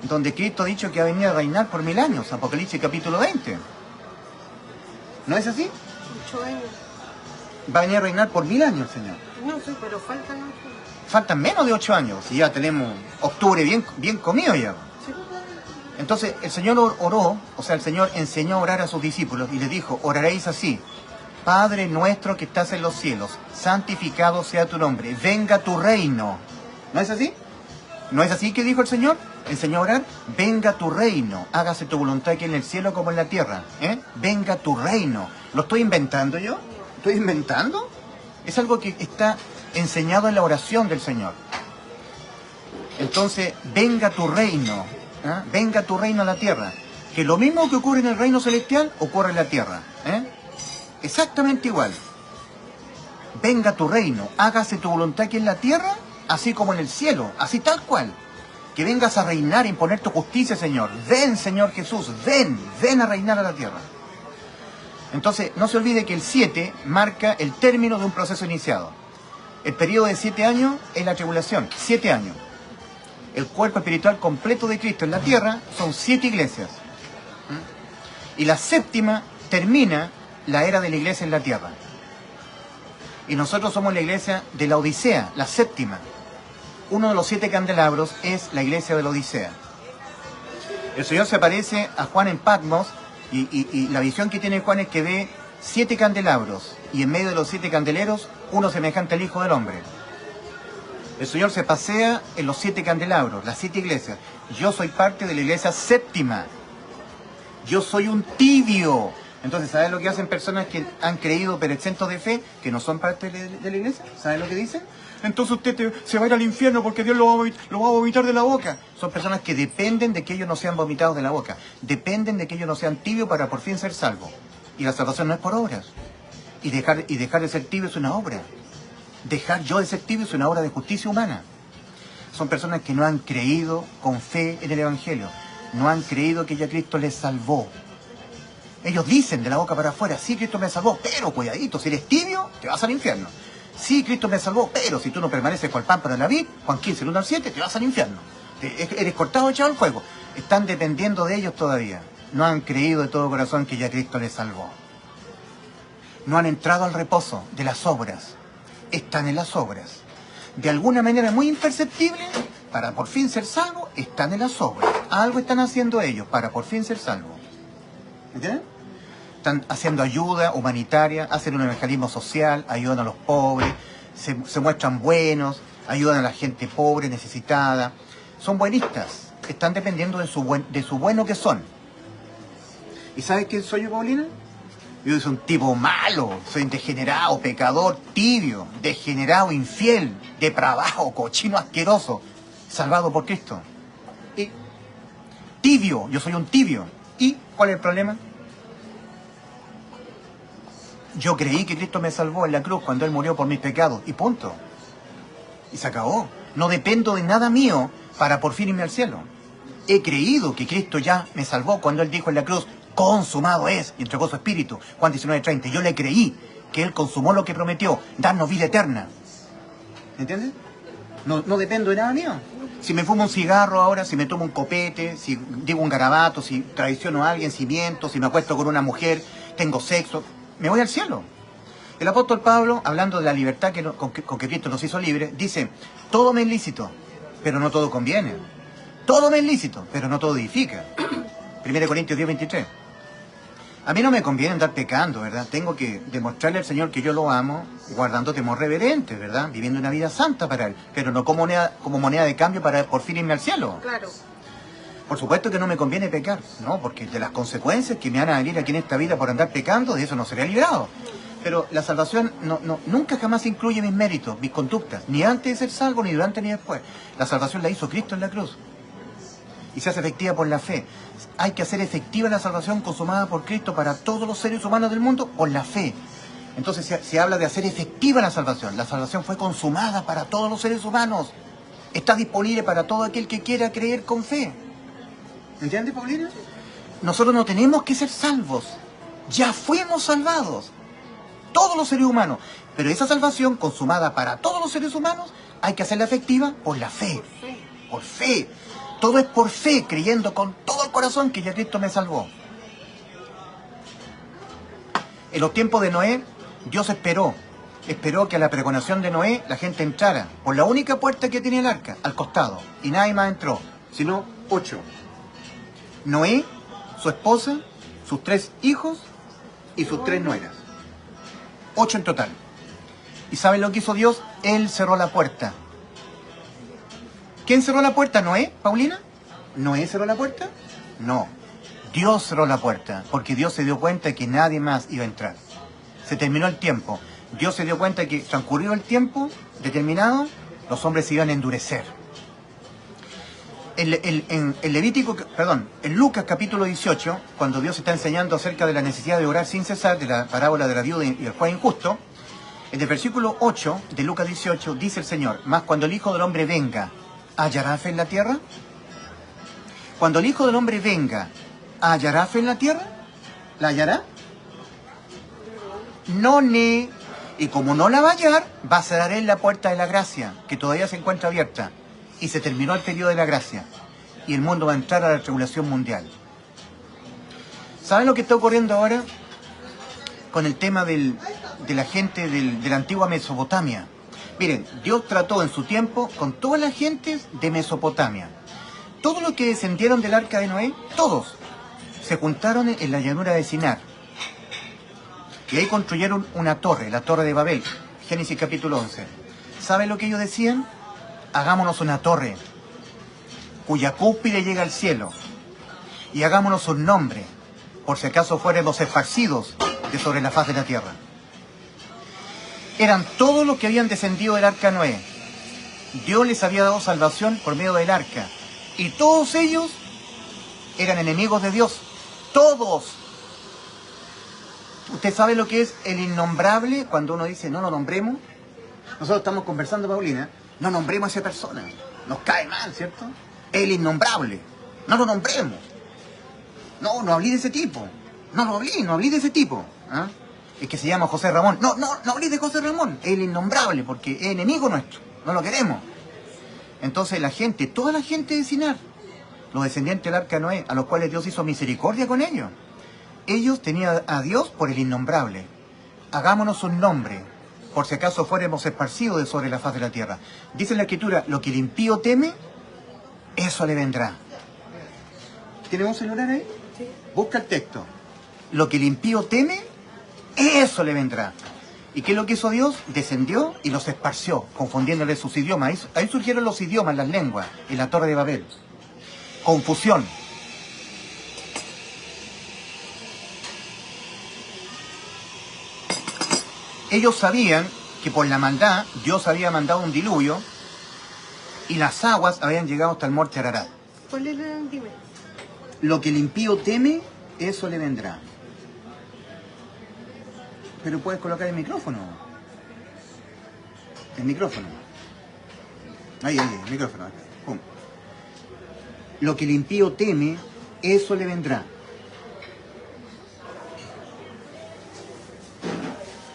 donde Cristo ha dicho que ha venido a reinar por 1000 años, Apocalipsis capítulo 20. ¿No es así? 8 años. Va a venir a reinar por 1000 años, Señor. No sé, pero faltan 8. Faltan menos de 8 años y ya tenemos octubre bien comido ya. Sí. Entonces el Señor oró, o sea, el Señor enseñó a orar a sus discípulos y les dijo, oraréis así: Padre nuestro que estás en los cielos, santificado sea tu nombre, venga tu reino. ¿No es así? ¿No es así que dijo el Señor? Enseñó a orar, venga tu reino, hágase tu voluntad aquí en el cielo como en la tierra. Venga tu reino. ¿Lo estoy inventando yo? ¿Estoy inventando? Es algo que está enseñado en la oración del Señor. Entonces, venga tu reino, ¿eh? Venga tu reino a la tierra. Que lo mismo que ocurre en el reino celestial, ocurre en la tierra. Exactamente igual. Venga tu reino, hágase tu voluntad aquí en la tierra, así como en el cielo, así tal cual. Que vengas a reinar, a imponer tu justicia, Señor. Ven, Señor Jesús, ven a reinar a la tierra. Entonces, no se olvide que el 7 marca el término de un proceso iniciado. El periodo de 7 años es la tribulación, 7 años. El cuerpo espiritual completo de Cristo en la tierra son 7 iglesias. Y la 7ª termina la era de la iglesia en la tierra. Y nosotros somos la iglesia de la Odisea, la 7ª. Uno de los 7 candelabros es la iglesia de la Odisea. El Señor se aparece a Juan en Patmos y la visión que tiene Juan es que ve 7 candelabros y en medio de los 7 candeleros uno semejante al Hijo del Hombre. El Señor se pasea en los 7 candelabros, las 7 iglesias. Yo soy parte de la iglesia 7ª. Yo soy un tibio. Entonces, ¿saben lo que hacen personas que han creído pero exentos de fe, que no son parte de la iglesia? ¿Saben lo que dicen? Entonces usted se va a ir al infierno porque Dios lo va a vomitar de la boca. Son personas que dependen de que ellos no sean vomitados de la boca. Dependen de que ellos no sean tibios para por fin ser salvos. Y la salvación no es por obras. Y dejar de ser tibio es una obra. Dejar yo de ser tibio es una obra de justicia humana. Son personas que no han creído con fe en el Evangelio. No han creído que ya Cristo les salvó. Ellos dicen de la boca para afuera, sí, Cristo me salvó, pero cuidadito, si eres tibio, te vas al infierno. Sí, Cristo me salvó, pero si tú no permaneces con el pámpano de la vid, Juan 15, el 1 al 7, te vas al infierno. Eres cortado, echado al fuego. Están dependiendo de ellos todavía. No han creído de todo corazón que ya Cristo les salvó. No han entrado al reposo de las obras. Están en las obras. De alguna manera muy imperceptible, para por fin ser salvos, están en las obras. Algo están haciendo ellos para por fin ser salvos. ¿Entienden? Están haciendo ayuda humanitaria, hacen un evangelismo social, ayudan a los pobres, se muestran buenos, ayudan a la gente pobre, necesitada. Son buenistas, están dependiendo de su bueno que son. ¿Y sabes quién soy yo, Paulina? Yo soy un tipo malo, soy un degenerado, pecador, tibio, degenerado, infiel, depravado, cochino, asqueroso, salvado por Cristo. Y tibio, yo soy un tibio. ¿Y cuál es el problema? Yo creí que Cristo me salvó en la cruz cuando Él murió por mis pecados. Y punto. Y se acabó. No dependo de nada mío para por fin irme al cielo. He creído que Cristo ya me salvó cuando Él dijo en la cruz, consumado es, y entregó su espíritu. Juan 19:30. Yo le creí que Él consumó lo que prometió, darnos vida eterna. ¿Entiendes? No dependo de nada mío. Si me fumo un cigarro ahora, si me tomo un copete, si digo un garabato, si traiciono a alguien, si miento, si me acuesto con una mujer, tengo sexo, me voy al cielo. El apóstol Pablo, hablando de la libertad con que Cristo nos hizo libres, dice, todo me es lícito, pero no todo conviene. Todo me es lícito, pero no todo edifica. 1 Corintios 10:23. A mí no me conviene andar pecando, ¿verdad? Tengo que demostrarle al Señor que yo lo amo, guardando temor reverente, ¿verdad? Viviendo una vida santa para Él, pero no como moneda de cambio para por fin irme al cielo. Claro. Por supuesto que no me conviene pecar, ¿no? Porque de las consecuencias que me van a venir aquí en esta vida por andar pecando, de eso no seré librado. Pero la salvación nunca jamás incluye mis méritos, mis conductas, ni antes de ser salvo, ni durante ni después. La salvación la hizo Cristo en la cruz. Y se hace efectiva por la fe. Hay que hacer efectiva la salvación consumada por Cristo para todos los seres humanos del mundo por la fe. Entonces se habla de hacer efectiva la salvación. La salvación fue consumada para todos los seres humanos. Está disponible para todo aquel que quiera creer con fe. ¿Entiendes, Paulina? Nosotros no tenemos que ser salvos. Ya fuimos salvados. Todos los seres humanos. Pero esa salvación consumada para todos los seres humanos hay que hacerla efectiva por la fe. Por fe. Todo es por fe, creyendo con todo el corazón que ya Cristo me salvó. En los tiempos de Noé, Dios esperó que a la pregonación de Noé la gente entrara por la única puerta que tenía el arca, al costado. Y nadie más entró, sino 8. Noé, su esposa, sus 3 hijos y sus 3 nueras. 8 en total. ¿Y saben lo que hizo Dios? Él cerró la puerta. ¿Quién cerró la puerta? ¿Noé, Paulina? ¿Noé cerró la puerta? No. Dios cerró la puerta, porque Dios se dio cuenta que nadie más iba a entrar. Se terminó el tiempo. Dios se dio cuenta que transcurrido el tiempo determinado, los hombres se iban a endurecer. En Lucas capítulo 18, cuando Dios está enseñando acerca de la necesidad de orar sin cesar, de la parábola de la viuda y el juez injusto, en el versículo 8 de Lucas 18 dice el Señor: mas cuando el Hijo del Hombre venga, ¿hallará fe en la tierra? Cuando el Hijo del Hombre venga, ¿hallará fe en la tierra? ¿La hallará? No, ni. Y como no la va a hallar, va a cerrar en la puerta de la gracia, que todavía se encuentra abierta. Y se terminó el periodo de la gracia. Y el mundo va a entrar a la tribulación mundial. ¿Saben lo que está ocurriendo ahora? Con el tema de la gente de la antigua Mesopotamia. Miren, Dios trató en su tiempo con todas las gentes de Mesopotamia. Todos los que descendieron del arca de Noé, todos, se juntaron en la llanura de Sinar. Y ahí construyeron una torre, la torre de Babel. Génesis capítulo 11. ¿Saben lo que ellos decían? Hagámonos una torre cuya cúspide llega al cielo, y hagámonos un nombre, por si acaso fuéramos esparcidos de sobre la faz de la tierra. Eran todos los que habían descendido del arca Noé. Dios les había dado salvación por medio del arca, y todos ellos eran enemigos de Dios. Todos. ¿Usted sabe lo que es el innombrable? Cuando uno dice no lo nombremos. Nosotros estamos conversando, Paulina, no nombremos a esa persona, nos cae mal, ¿cierto? El innombrable, no lo nombremos. No hablé de ese tipo. No hablé de ese tipo. ¿Ah? Es que se llama José Ramón. No hablé de José Ramón. El innombrable, porque es enemigo nuestro. No lo queremos. Entonces la gente, toda la gente de Sinar, los descendientes del arca de Noé, a los cuales Dios hizo misericordia con ellos tenían a Dios por el innombrable. Hagámonos un nombre, por si acaso fuéramos esparcidos de sobre la faz de la tierra. Dice en la Escritura: lo que el impío teme, eso le vendrá. ¿Tenemos un celular ahí? Sí. Busca el texto. Lo que el impío teme, eso le vendrá. ¿Y qué es lo que hizo Dios? Descendió y los esparció, confundiéndole sus idiomas. Ahí surgieron los idiomas, las lenguas, en la torre de Babel. Confusión. Ellos sabían que por la maldad Dios había mandado un diluvio y las aguas habían llegado hasta el monte Ararat. ¿Cuál era? Dime. Lo que el impío teme, eso le vendrá. Pero puedes colocar el micrófono. El micrófono. Ahí, el micrófono. Pum. Lo que el impío teme, eso le vendrá.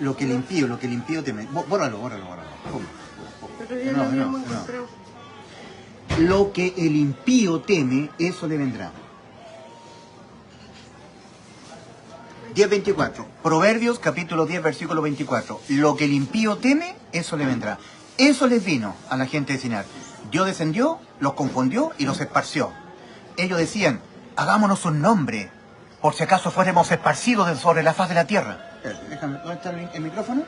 Lo que el impío teme. Bórralo. Pum. Pero ya lo habíamos encontrado. Lo que el impío teme, eso le vendrá. 10:24. Proverbios capítulo 10, versículo 24. Lo que el impío teme, eso le vendrá. Eso les vino a la gente de Sinar. Dios descendió, los confundió y los esparció. Ellos decían: hagámonos un nombre, por si acaso fuéramos esparcidos sobre la faz de la tierra. Déjame, ¿dónde está el micrófono?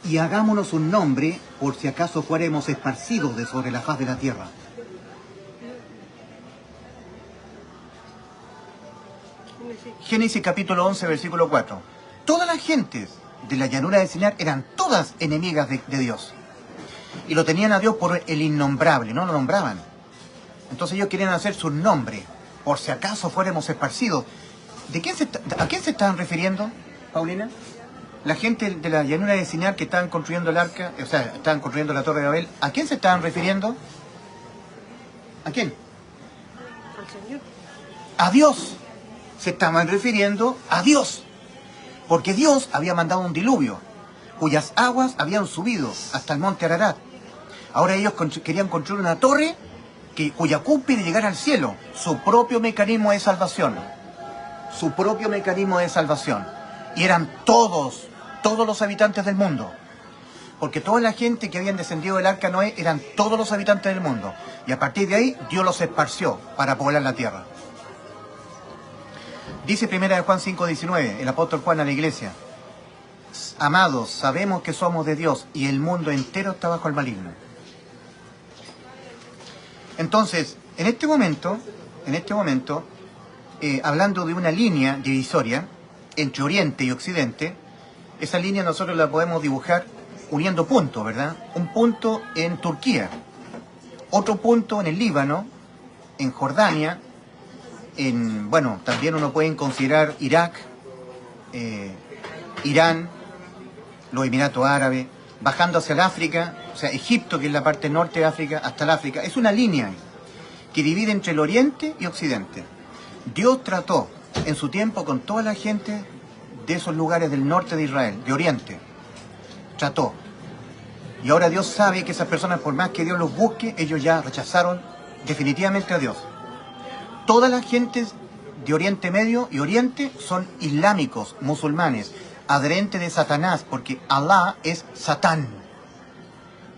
Y hagámonos un nombre, por si acaso fuéramos esparcidos de sobre la faz de la tierra. Génesis capítulo 11, versículo 4. Todas las gentes de la llanura de Sinar eran todas enemigas de Dios. Y lo tenían a Dios por el innombrable, no lo nombraban. Entonces ellos querían hacer su nombre, por si acaso fuéramos esparcidos. ¿A quién se estaban refiriendo, Paulina? La gente de la llanura de Sinar que estaban construyendo el arca, o sea, estaban construyendo la torre de Babel, ¿a quién se estaban refiriendo? ¿A quién? Al Señor. A Dios. Se estaban refiriendo a Dios. Porque Dios había mandado un diluvio, cuyas aguas habían subido hasta el monte Ararat. Ahora ellos querían construir una torre cuya cúspide llegara al cielo. Su propio mecanismo de salvación. Su propio mecanismo de salvación. Y eran todos los habitantes del mundo. Porque toda la gente que habían descendido del arca Noé eran todos los habitantes del mundo. Y a partir de ahí Dios los esparció para poblar la tierra. Dice 1 Juan 5:19, el apóstol Juan a la iglesia: amados, sabemos que somos de Dios y el mundo entero está bajo el maligno. Entonces, en este momento, hablando de una línea divisoria entre Oriente y Occidente, esa línea nosotros la podemos dibujar uniendo puntos, ¿verdad? Un punto en Turquía, Otro punto en el Líbano, en Jordania, bueno, también uno puede considerar Irak, Irán, los Emiratos Árabes, bajando hacia el África, o sea, Egipto, que es la parte norte de África, hasta el África. Es una línea que divide entre el Oriente y Occidente. Dios trató en su tiempo con toda la gente de esos lugares del norte de Israel, de Oriente. Trató. Y ahora Dios sabe que esas personas, por más que Dios los busque, ellos ya rechazaron definitivamente a Dios. Todas las gentes de Oriente Medio y Oriente son islámicos, musulmanes, adherentes de Satanás, porque Alá es Satán.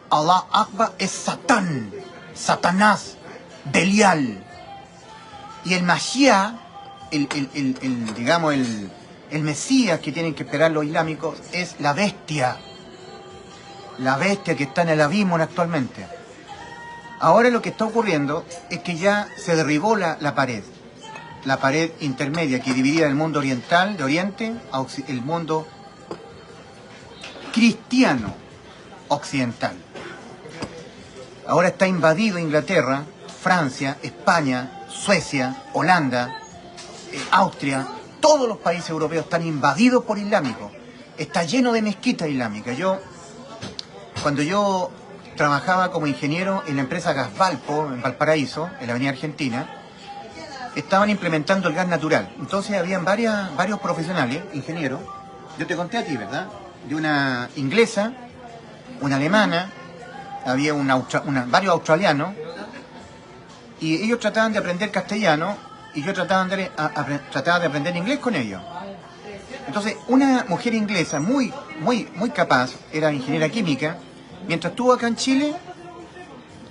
Allah Akbar es Satán, Satanás, Belial. Y el Mashiach, digamos, el Mesías que tienen que esperar los islámicos, es la bestia. La bestia que está en el abismo actualmente. Ahora lo que está ocurriendo es que ya se derribó la pared intermedia que dividía el mundo oriental, de Oriente, a el mundo cristiano occidental. Ahora está invadido Inglaterra, Francia, España, Suecia, Holanda, Austria, todos los países europeos están invadidos por islámicos. Está lleno de mezquitas islámicas. Cuando yo trabajaba como ingeniero en la empresa Gasvalpo, en Valparaíso, en la avenida Argentina, estaban implementando el gas natural. Entonces habían varios profesionales, ingenieros, yo te conté a ti, ¿verdad? De una inglesa, una alemana, había varios australianos, y ellos trataban de aprender castellano, y yo trataba de aprender inglés con ellos. Entonces, una mujer inglesa muy capaz, era ingeniera química, mientras estuvo acá en Chile,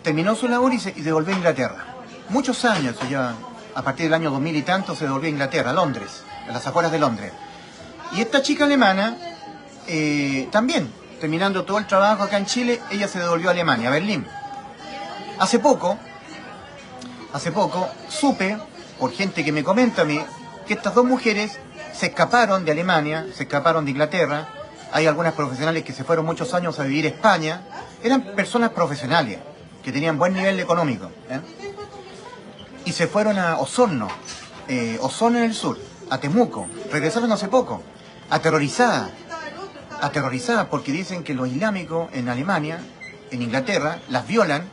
terminó su labor y se devolvió a Inglaterra. Muchos años, ya a partir del año 2000 y tanto, se devolvió a Inglaterra, a Londres, a las afueras de Londres. Y esta chica alemana, también, terminando todo el trabajo acá en Chile, ella se devolvió a Alemania, a Berlín. Hace poco, supe, por gente que me comenta a mí, que estas dos mujeres se escaparon de Alemania, se escaparon de Inglaterra. Hay algunas profesionales que se fueron muchos años a vivir a España. Eran personas profesionales, que tenían buen nivel económico. Y se fueron a Osorno, Osorno en el sur, a Temuco. Regresaron hace poco, aterrorizadas porque dicen que los islámicos en Alemania, en Inglaterra, las violan.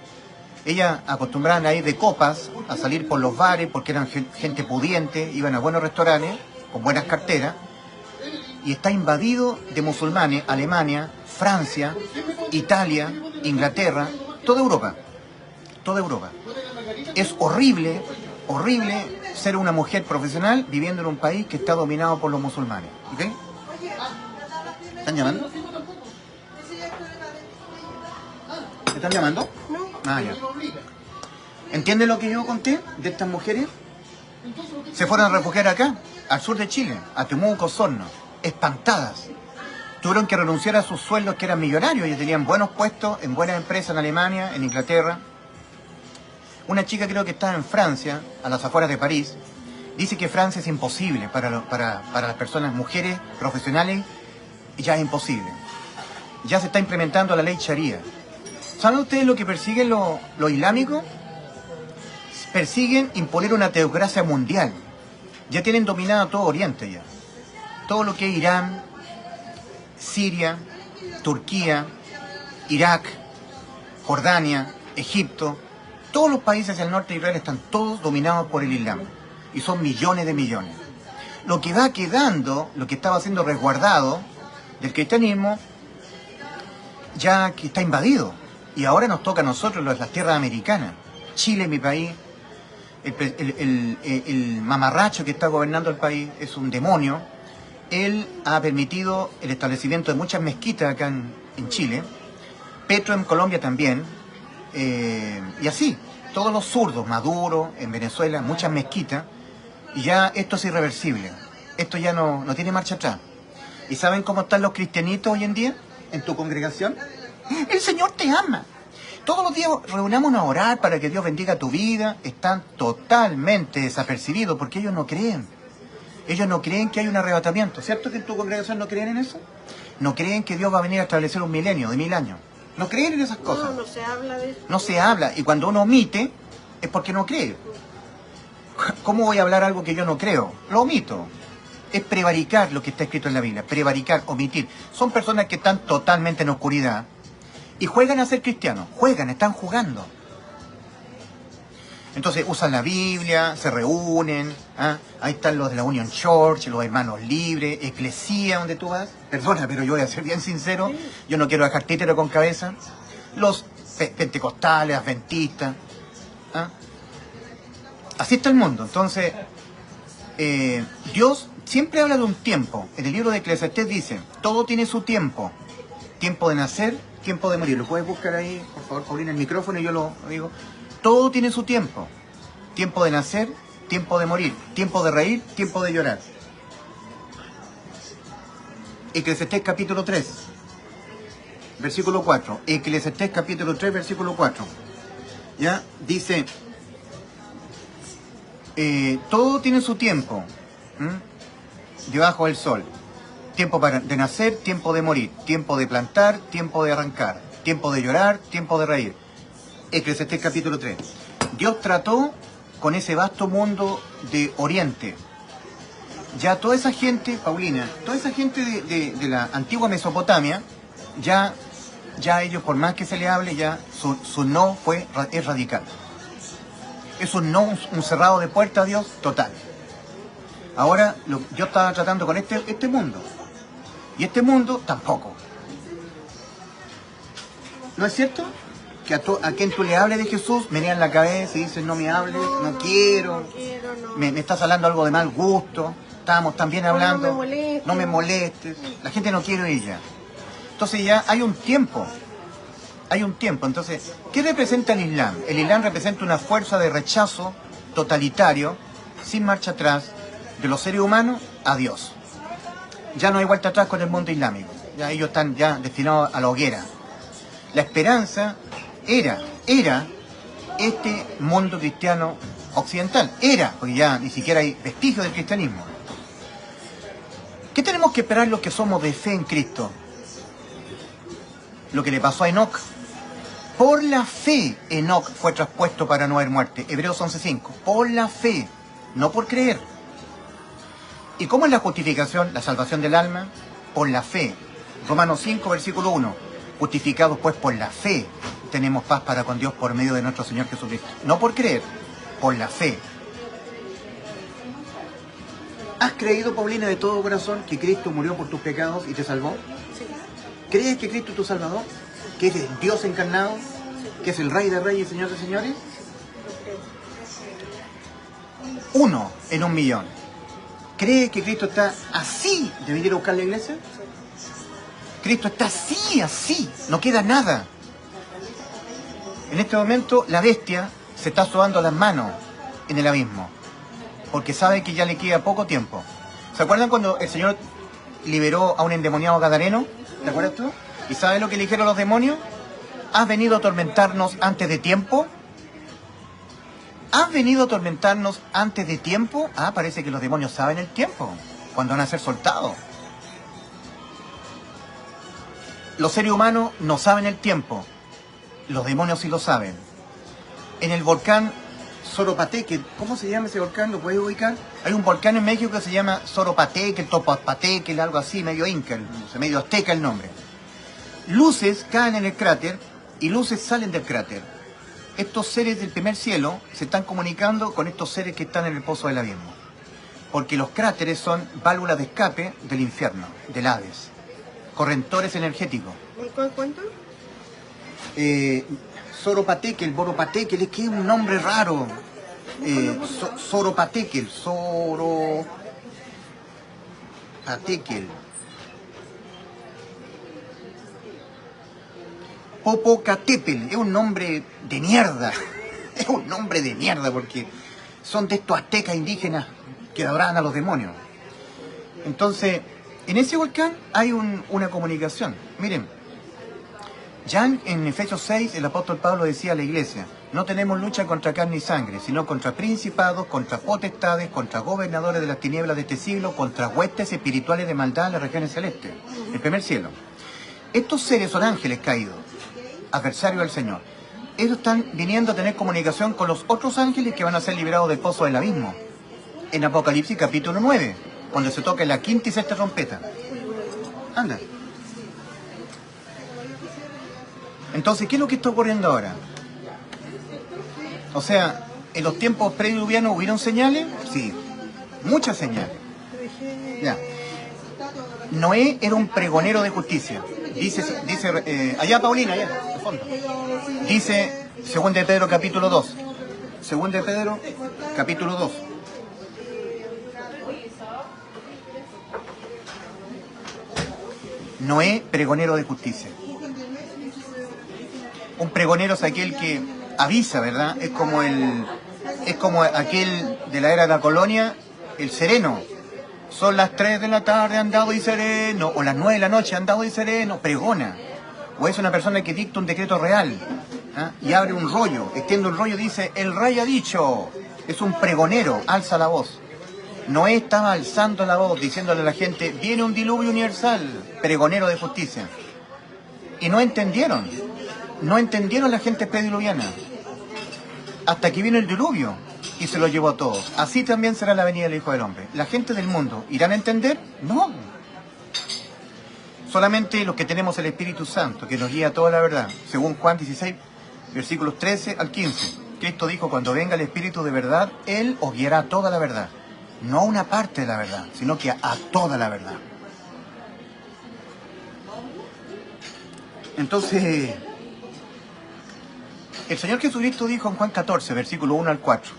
Ellas acostumbraban a ir de copas, a salir por los bares, porque eran gente pudiente, iban a buenos restaurantes, con buenas carteras, y está invadido de musulmanes Alemania, Francia, Italia, Inglaterra, toda Europa. Es horrible ser una mujer profesional viviendo en un país que está dominado por los musulmanes. ¿Ok? ¿Están llamando? ¿Me están llamando? No. Ah, ya. ¿Entienden lo que yo conté de estas mujeres? Se fueron a refugiar acá, al sur de Chile, a Temuco, Osorno, espantadas. Tuvieron que renunciar a sus sueldos que eran millonarios y tenían buenos puestos en buenas empresas en Alemania, en Inglaterra. Una chica creo que estaba en Francia, a las afueras de París, dice que Francia es imposible para las personas, mujeres profesionales, ya es imposible. Ya se está implementando la ley Sharia. ¿Saben ustedes lo que persiguen los islámicos? Persiguen imponer una teocracia mundial. Ya tienen dominado todo Oriente ya. Todo lo que es Irán, Siria, Turquía, Irak, Jordania, Egipto, todos los países hacia el norte de Israel están todos dominados por el Islam. Y son millones de millones. Lo que va quedando, lo que estaba siendo resguardado del cristianismo, ya que está invadido. Y ahora nos toca a nosotros las tierras americanas. Chile, mi país, el mamarracho que está gobernando el país es un demonio. Él ha permitido el establecimiento de muchas mezquitas acá en Chile. Petro en Colombia también. Y así, todos los zurdos, Maduro, en Venezuela, muchas mezquitas. Y ya esto es irreversible. Esto ya no tiene marcha atrás. ¿Y saben cómo están los cristianitos hoy en día en tu congregación? El Señor te ama. Todos los días reunámonos a orar para que Dios bendiga tu vida. Están totalmente desapercibidos porque ellos no creen. Ellos no creen que hay un arrebatamiento. ¿Cierto que en tu congregación no creen en eso? No creen que Dios va a venir a establecer un milenio de 1000 años. No creer en esas cosas. No se habla de eso. No se habla. Y cuando uno omite, es porque no cree. ¿Cómo voy a hablar algo que yo no creo? Lo omito. Es prevaricar lo que está escrito en la Biblia. Prevaricar, omitir. Son personas que están totalmente en oscuridad y juegan a ser cristianos. Juegan, están jugando. Entonces usan la Biblia, se reúnen. ¿Ah? Ahí están los de la Union Church, los hermanos libres, Eclesía, donde tú vas. Perdona, pero yo voy a ser bien sincero. Yo no quiero dejar títere con cabeza. Los pentecostales, adventistas. ¿Ah? Así está el mundo. Entonces, Dios siempre habla de un tiempo. En el libro de Eclesiastés dice, todo tiene su tiempo. Tiempo de nacer, tiempo de morir. ¿Lo puedes buscar ahí, por favor, Paulina, el micrófono y yo lo digo? Todo tiene su tiempo. Tiempo de nacer, tiempo de morir. Tiempo de reír, tiempo de llorar. Eclesiastés capítulo 3, versículo 4. Eclesiastés capítulo 3, versículo 4. ¿Ya? Dice... todo tiene su tiempo, debajo del sol. Tiempo de nacer, tiempo de morir. Tiempo de plantar, tiempo de arrancar. Tiempo de llorar, tiempo de reír. Eclesiastés capítulo 3. Dios trató con ese vasto mundo de Oriente. Ya toda esa gente, Paulina, toda esa gente de la antigua Mesopotamia, ya ellos, por más que se le hable, ya su no es radical. Es un no, un cerrado de puerta a Dios total. Ahora, yo estaba tratando con este mundo. Y este mundo tampoco. ¿No es cierto? Que a quien tú le hables de Jesús, menean la cabeza y dicen, no me hables, no quiero. Me estás hablando algo de mal gusto. Estábamos también hablando. No me molestes. La gente no quiere oír ya. Entonces ya hay un tiempo. Hay un tiempo. Entonces, ¿qué representa el Islam? El Islam representa una fuerza de rechazo totalitario, sin marcha atrás, de los seres humanos a Dios. Ya no hay vuelta atrás con el mundo islámico. Ya ellos están ya destinados a la hoguera. La esperanza era este mundo cristiano occidental. Era, porque ya ni siquiera hay vestigios del cristianismo. ¿Qué tenemos que esperar los que somos de fe en Cristo? Lo que le pasó a Enoc. Por la fe, Enoc fue traspuesto para no haber muerte. Hebreos 11:5. Por la fe, no por creer. ¿Y cómo es la justificación, la salvación del alma? Por la fe. Romanos 5, versículo 1. Justificados pues por la fe, tenemos paz para con Dios por medio de nuestro Señor Jesucristo. No por creer, por la fe. ¿Has creído, Paulina, de todo corazón que Cristo murió por tus pecados y te salvó? Sí. ¿Crees que Cristo es tu Salvador? ¿Que es el Dios encarnado? ¿Que es el Rey de Reyes y Señor de Señores? Uno en 1.000.000. ¿Crees que Cristo está así de venir a buscar la iglesia? Cristo está así, no queda nada. En este momento la bestia se está sobando las manos en el abismo, porque sabe que ya le queda poco tiempo. ¿Se acuerdan cuando el Señor liberó a un endemoniado gadareno? ¿Te acuerdas tú? ¿Y sabes lo que le dijeron los demonios? ¿Has venido a atormentarnos antes de tiempo? ¿Has venido a atormentarnos antes de tiempo? Ah, parece que los demonios saben el tiempo, cuando van a ser soltados. Los seres humanos no saben el tiempo, los demonios sí lo saben. En el volcán Soropateque, ¿cómo se llama ese volcán? ¿Lo puedes ubicar? Hay un volcán en México que se llama Soropateque, Topateque, algo así, medio inca, medio azteca el nombre. Luces caen en el cráter y luces salen del cráter. Estos seres del primer cielo se están comunicando con estos seres que están en el pozo del abismo. Porque los cráteres son válvulas de escape del infierno, del Hades. Correntores energéticos. ¿Cuánto? Soropateque, el Boropateque, es que es un nombre raro. Soropateque, Soropateque. Popocatépetl, es un nombre de mierda. Es un nombre de mierda porque son de estos aztecas indígenas que adoraban a los demonios. Entonces, en ese volcán hay una comunicación. Miren, ya en Efesios 6 el apóstol Pablo decía a la iglesia, no tenemos lucha contra carne y sangre, sino contra principados, contra potestades, contra gobernadores de las tinieblas de este siglo, contra huestes espirituales de maldad en las regiones celestes, el primer cielo. Estos seres son ángeles caídos. adversarios del Señor. Ellos están viniendo a tener comunicación con los otros ángeles que van a ser liberados del pozo del abismo. En Apocalipsis capítulo 9, cuando se toca la quinta y sexta trompeta. Anda. Entonces, ¿qué es lo que está ocurriendo ahora? O sea, en los tiempos prediluvianos hubieron señales, sí, muchas señales. Ya. Noé era un pregonero de justicia. Dice allá Paulina, allá, de fondo. Dice 2 de Pedro capítulo 2. 2 de Pedro capítulo 2. Noé, pregonero de justicia. Un pregonero es aquel que avisa, ¿verdad? Es como aquel de la era de la colonia, el sereno. Son las 3 de la tarde, andado y sereno, o las 9 de la noche, andado y sereno, pregona. O es una persona que dicta un decreto real, ¿ah? Y abre un rollo, extiende un rollo y dice, el rey ha dicho. Es un pregonero, alza la voz. Noé estaba alzando la voz, diciéndole a la gente, viene un diluvio universal, pregonero de justicia. Y no entendieron la gente prediluviana. Hasta que vino el diluvio y se lo llevó a todos. Así también será la venida del Hijo del Hombre. ¿La gente del mundo irán a entender? No. Solamente los que tenemos el Espíritu Santo, que nos guía toda la verdad. Según Juan 16, versículos 13 al 15. Cristo dijo, cuando venga el Espíritu de verdad, Él os guiará a toda la verdad. No a una parte de la verdad, sino que a toda la verdad. Entonces, el Señor Jesucristo dijo en Juan 14, versículo 1 al 4,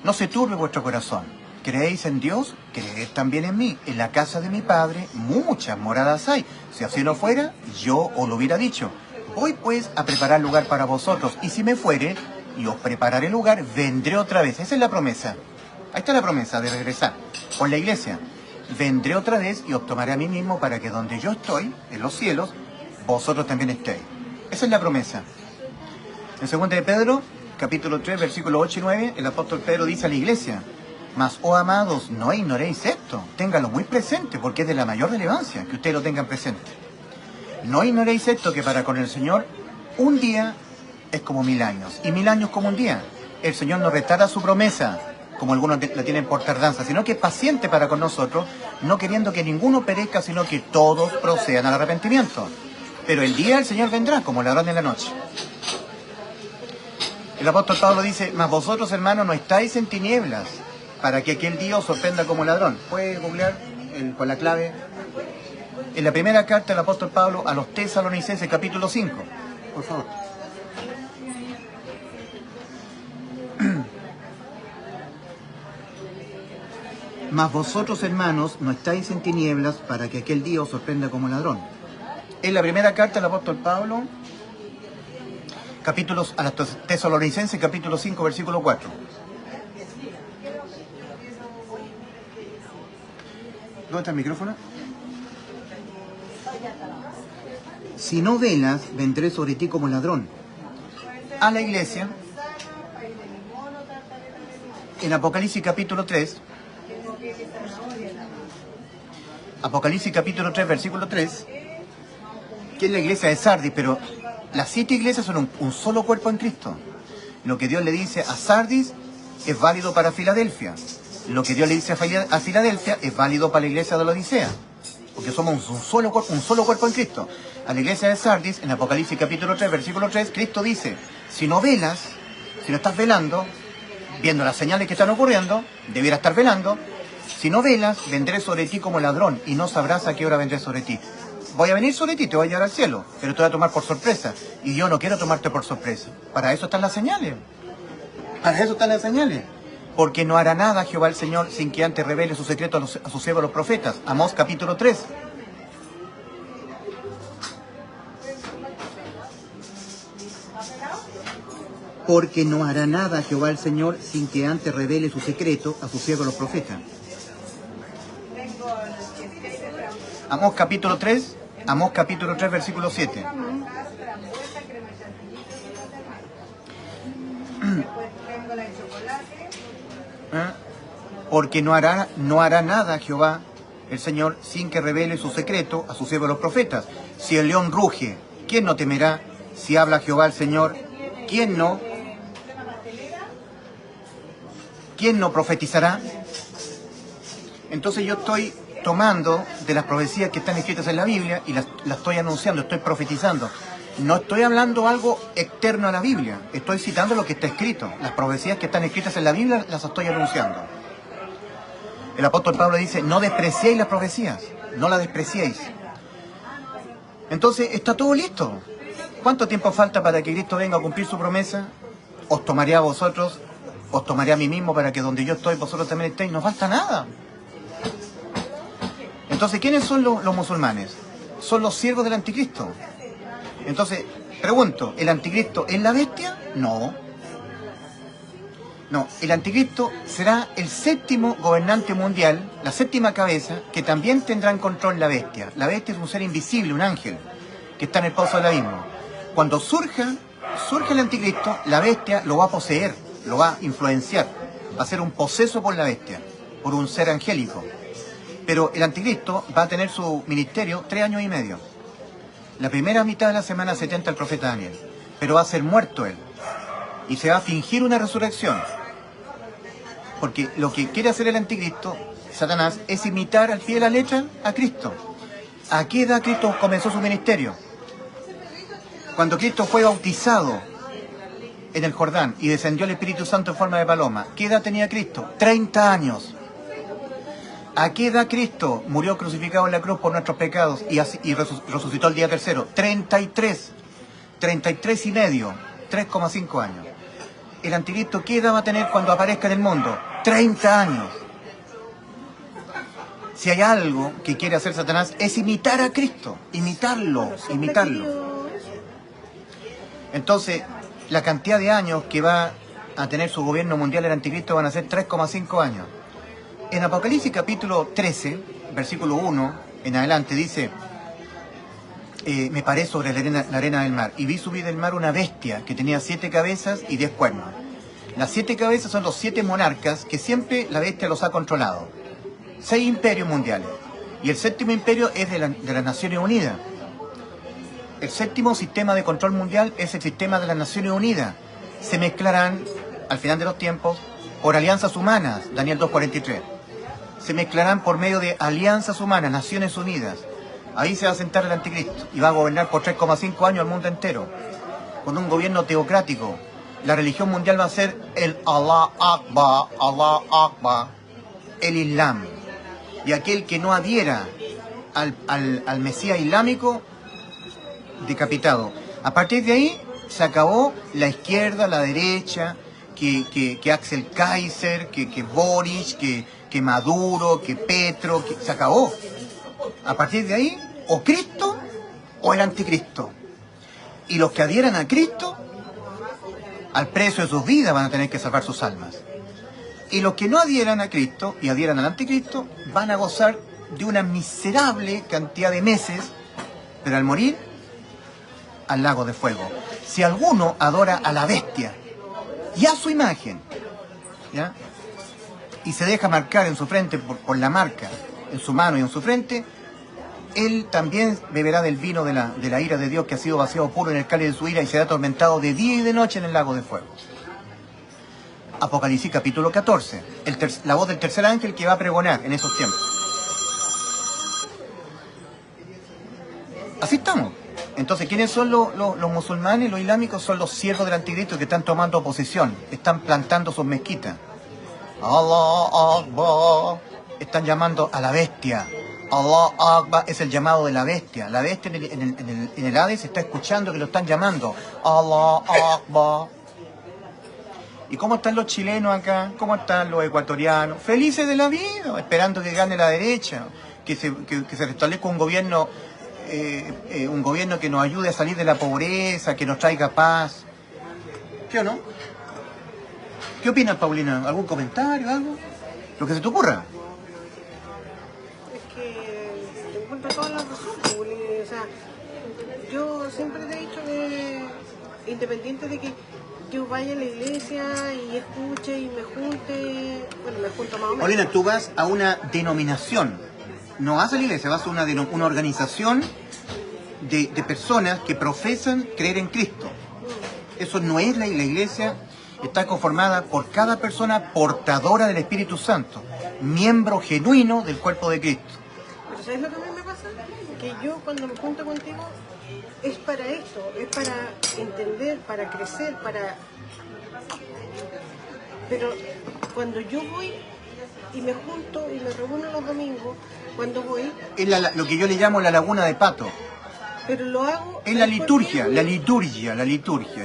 no se turbe vuestro corazón, creéis en Dios, creed también en mí. En la casa de mi Padre muchas moradas hay. Si así no fuera, yo os lo hubiera dicho. Voy pues a preparar lugar para vosotros, y si me fuere, y os prepararé lugar, vendré otra vez. Esa es la promesa. Ahí está la promesa de regresar con la iglesia. Vendré otra vez y os tomaré a mí mismo para que donde yo estoy, en los cielos, vosotros también estéis. Esa es la promesa. En 2 de Pedro, capítulo 3, versículos 8 y 9, el apóstol Pedro dice a la iglesia, mas, oh amados, no ignoréis esto, ténganlo muy presente, porque es de la mayor relevancia que ustedes lo tengan presente. No ignoréis esto, que para con el Señor, un día es como 1000 años, y 1000 años como un día. El Señor no retarda su promesa, como algunos la tienen por tardanza, sino que es paciente para con nosotros, no queriendo que ninguno perezca, sino que todos procedan al arrepentimiento. Pero el día del Señor vendrá, como ladrón en la noche. El apóstol Pablo dice, mas vosotros, hermanos, no estáis en tinieblas, para que aquel día os sorprenda como ladrón. Puede googlear con la clave. En la primera carta del apóstol Pablo a los Tesalonicenses, capítulo 5. Por favor. Mas vosotros, hermanos, no estáis en tinieblas, para que aquel día os sorprenda como ladrón. En la primera carta del apóstol Pablo, capítulos a los Tesalonicenses, capítulo 5, versículo 4. ¿Dónde está el micrófono? Si no velas, vendré sobre ti como ladrón. A la iglesia, en Apocalipsis capítulo 3, Apocalipsis capítulo 3, versículo 3, que es la iglesia de Sardis, pero las 7 iglesias son un solo cuerpo en Cristo. Lo que Dios le dice a Sardis es válido para Filadelfia. Lo que Dios le dice a Filadelfia es válido para la iglesia de la Odisea. Porque somos un solo cuerpo en Cristo. A la iglesia de Sardis, en Apocalipsis capítulo 3, versículo 3, Cristo dice, si no velas, si no estás velando, viendo las señales que están ocurriendo, debiera estar velando, si no velas, vendré sobre ti como ladrón y no sabrás a qué hora vendré sobre ti. Voy a venir sobre ti, te voy a llevar al cielo, pero te voy a tomar por sorpresa. Y yo no quiero tomarte por sorpresa. Para eso están las señales. Para eso están las señales. Porque no hará nada Jehová el Señor sin que antes revele su secreto a sus siervos los profetas. Amós capítulo 3. Porque no hará nada Jehová el Señor sin que antes revele su secreto a sus siervos los profetas. Amós capítulo 3, versículo 7. Porque no hará nada Jehová el Señor sin que revele su secreto a sus siervos los profetas. Si el león ruge, ¿quién no temerá? Si habla Jehová el Señor, ¿quién no? ¿Quién no profetizará? Entonces yo estoy tomando de las profecías que están escritas en la Biblia y las estoy anunciando, estoy profetizando. No estoy hablando algo externo a la Biblia, estoy citando lo que está escrito. Las profecías que están escritas en la Biblia las estoy anunciando. El apóstol Pablo dice, no despreciéis las profecías, no las despreciéis. Entonces está todo listo. ¿Cuánto tiempo falta para que Cristo venga a cumplir su promesa? Os tomaré a vosotros, os tomaré a mí mismo para que donde yo estoy vosotros también estéis. No falta nada. Entonces, ¿quiénes son los musulmanes? Son los siervos del anticristo. Entonces, pregunto, ¿el anticristo es la bestia? No. No, el anticristo será el séptimo gobernante mundial, la séptima cabeza, que también tendrá en control la bestia. La bestia es un ser invisible, un ángel, que está en el pozo del abismo. Cuando surja el anticristo, la bestia lo va a poseer, lo va a influenciar, va a ser un poseso por la bestia, por un ser angélico. Pero el anticristo va a tener su ministerio 3 años y medio. La primera mitad de la semana 70 el profeta Daniel, pero va a ser muerto él. Y se va a fingir una resurrección. Porque lo que quiere hacer el anticristo, Satanás, es imitar al pie de la letra a Cristo. ¿A qué edad Cristo comenzó su ministerio? Cuando Cristo fue bautizado en el Jordán y descendió el Espíritu Santo en forma de paloma. ¿Qué edad tenía Cristo? 30 años. ¿A qué edad Cristo murió crucificado en la cruz por nuestros pecados y resucitó el día tercero? 33. 33 y medio. 3,5 años. El anticristo, ¿qué edad va a tener cuando aparezca en el mundo? 30 años. Si hay algo que quiere hacer Satanás es imitar a Cristo. Imitarlo. Entonces, la cantidad de años que va a tener su gobierno mundial el anticristo van a ser 3,5 años. En Apocalipsis capítulo 13, versículo 1 en adelante, dice, me paré sobre la arena del mar y vi subir del mar una bestia que tenía 7 cabezas y 10 cuernos. Las 7 cabezas son los 7 monarcas que siempre la bestia los ha controlado. 6 imperios mundiales. Y el séptimo imperio es de las Naciones Unidas. El séptimo sistema de control mundial es el sistema de las Naciones Unidas. Se mezclarán, al final de los tiempos, por alianzas humanas, Daniel 2:43. Se mezclarán por medio de alianzas humanas, Naciones Unidas. Ahí se va a sentar el anticristo y va a gobernar por 3,5 años al mundo entero, con un gobierno teocrático. La religión mundial va a ser el Allah Akbar, el Islam. Y aquel que no adhiera al Mesías islámico, decapitado. A partir de ahí se acabó la izquierda, la derecha, que Axel Kaiser, que Boris, que Maduro, que Petro, se acabó. A partir de ahí, o Cristo o el anticristo. Y los que adhieran a Cristo, al precio de sus vidas van a tener que salvar sus almas. Y los que no adhieran a Cristo y adhieran al anticristo, van a gozar de una miserable cantidad de meses, pero al morir, al lago de fuego. Si alguno adora a la bestia y a su imagen, ¿ya?, y se deja marcar en su frente por la marca, en su mano y en su frente, él también beberá del vino de la ira de Dios que ha sido vaciado puro en el cáliz de su ira y será atormentado de día y de noche en el lago de fuego. Apocalipsis capítulo 14, la voz del tercer ángel que va a pregonar en esos tiempos. Así estamos. Entonces, ¿quiénes son los musulmanes, los islámicos? Son los siervos del anticristo que están tomando posición, están plantando sus mezquitas. Allah Akbar. Están llamando a la bestia. Allah Akbar es el llamado de la bestia. La bestia en el Hades está escuchando que lo están llamando. Allah Akbar. ¿Y cómo están los chilenos acá? ¿Cómo están los ecuatorianos? Felices de la vida, esperando que gane la derecha, que se restablezca un gobierno que nos ayude a salir de la pobreza, que nos traiga paz. ¿Sí o no? ¿Qué opinas, Paulina? ¿Algún comentario, algo? Lo que se te ocurra. Es que te encuentro toda la razón, Juli. O sea, yo siempre te he dicho que, independiente de que yo vaya a la iglesia y escuche y me junte, bueno, me junto más o menos. Paulina, tú vas a una denominación, no vas a la iglesia, vas a una organización de personas que profesan creer en Cristo. Eso no es la iglesia. Está conformada por cada persona portadora del Espíritu Santo, miembro genuino del cuerpo de Cristo. Pero ¿sabes lo que a mí me pasa? Que yo cuando me junto contigo es para esto, es para entender, para crecer, para... Pero cuando yo voy y me junto y me reúno los domingos, cuando voy... Es lo que yo le llamo la laguna de Pato. Pero lo hago... Es la liturgia.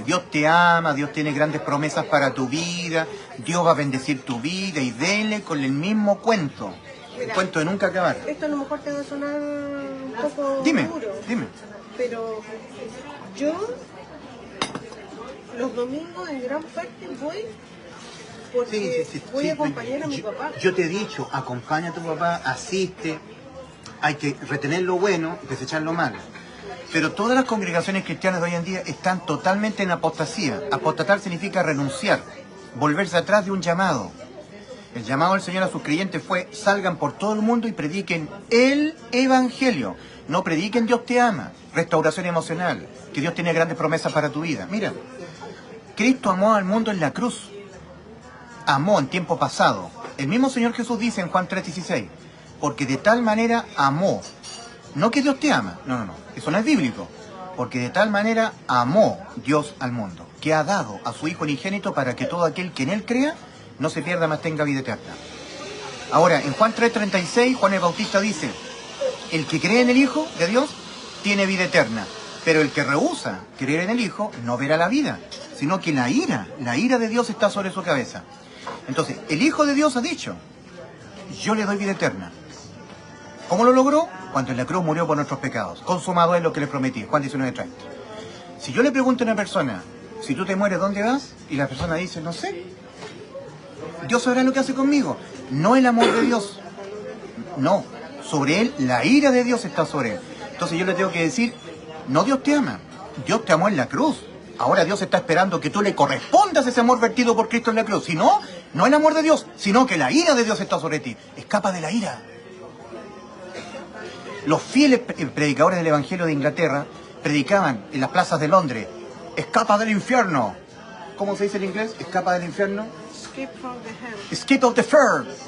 Dios te ama, Dios tiene grandes promesas para tu vida, Dios va a bendecir tu vida y dele con el mismo cuento. Mira, el cuento de nunca acabar. Esto a lo mejor te va a sonar un poco duro. Dime. Pero yo los domingos en gran parte voy porque voy a acompañar a mi papá. Yo te he dicho, acompaña a tu papá, asiste, hay que retener lo bueno y desechar lo malo. Pero todas las congregaciones cristianas de hoy en día están totalmente en apostasía. Apostatar significa renunciar, volverse atrás de un llamado. El llamado del Señor a sus creyentes fue: salgan por todo el mundo y prediquen el Evangelio. No prediquen Dios te ama, restauración emocional, que Dios tiene grandes promesas para tu vida. Mira, Cristo amó al mundo en la cruz. Amó en tiempo pasado. El mismo Señor Jesús dice en Juan 3:16, porque de tal manera amó. No que Dios te ama, no, eso no es bíblico. Porque de tal manera amó Dios al mundo, que ha dado a su Hijo unigénito para que todo aquel que en Él crea no se pierda, mas tenga vida eterna. Ahora, en Juan 3:36, Juan el Bautista dice: el que cree en el Hijo de Dios tiene vida eterna, pero el que rehúsa creer en el Hijo no verá la vida, sino que la ira de Dios está sobre su cabeza. Entonces, el Hijo de Dios ha dicho: yo le doy vida eterna. ¿Cómo lo logró? Cuando en la cruz murió por nuestros pecados. Consumado es lo que le prometí. Juan 19:30. Si yo le pregunto a una persona: si tú te mueres, ¿dónde vas? Y la persona dice: no sé. Dios sabrá lo que hace conmigo. No el amor de Dios. No. Sobre él, la ira de Dios está sobre él. Entonces yo le tengo que decir: no, Dios te ama. Dios te amó en la cruz. Ahora Dios está esperando que tú le correspondas ese amor vertido por Cristo en la cruz. Si no, no el amor de Dios, sino que la ira de Dios está sobre ti. Escapa de la ira. Los fieles predicadores del Evangelio de Inglaterra predicaban en las plazas de Londres: escapa del infierno. ¿Cómo se dice en inglés? Escapa del infierno. Escape from the hell. Escape of the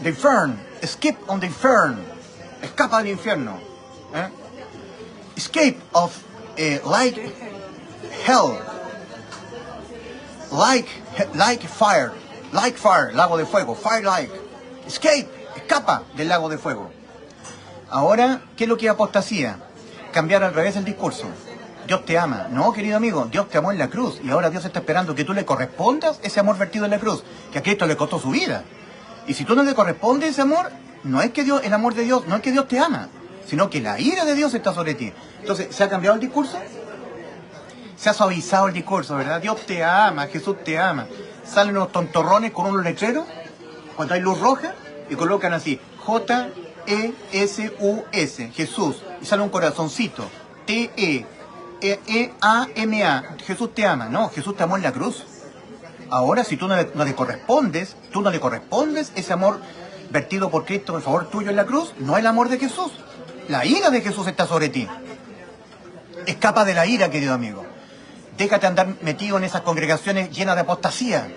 infern. Escape on the infern. Escapa del infierno. Escape of like hell. Like fire. Like fire, lago de fuego. Fire like. Escape, escapa del lago de fuego. Ahora, ¿qué es lo que es apostasía? Cambiar al revés el discurso. Dios te ama. No, querido amigo, Dios te amó en la cruz y ahora Dios está esperando que tú le correspondas ese amor vertido en la cruz, que a Cristo le costó su vida. Y si tú no le correspondes ese amor, no es que el amor de Dios, no es que Dios te ama, sino que la ira de Dios está sobre ti. Entonces, ¿se ha cambiado el discurso? Se ha suavizado el discurso, ¿verdad? Dios te ama, Jesús te ama. Salen unos tontorrones con unos letreros cuando hay luz roja y colocan así: J-E-S-U-S, Jesús, y sale un corazoncito, T-E-E-A-M-A, Jesús te ama. No, Jesús te amó en la cruz. Ahora, si tú no le correspondes ese amor vertido por Cristo en favor tuyo en la cruz, no el amor de Jesús. La ira de Jesús está sobre ti. Escapa de la ira, querido amigo. Déjate andar metido en esas congregaciones llenas de apostasía.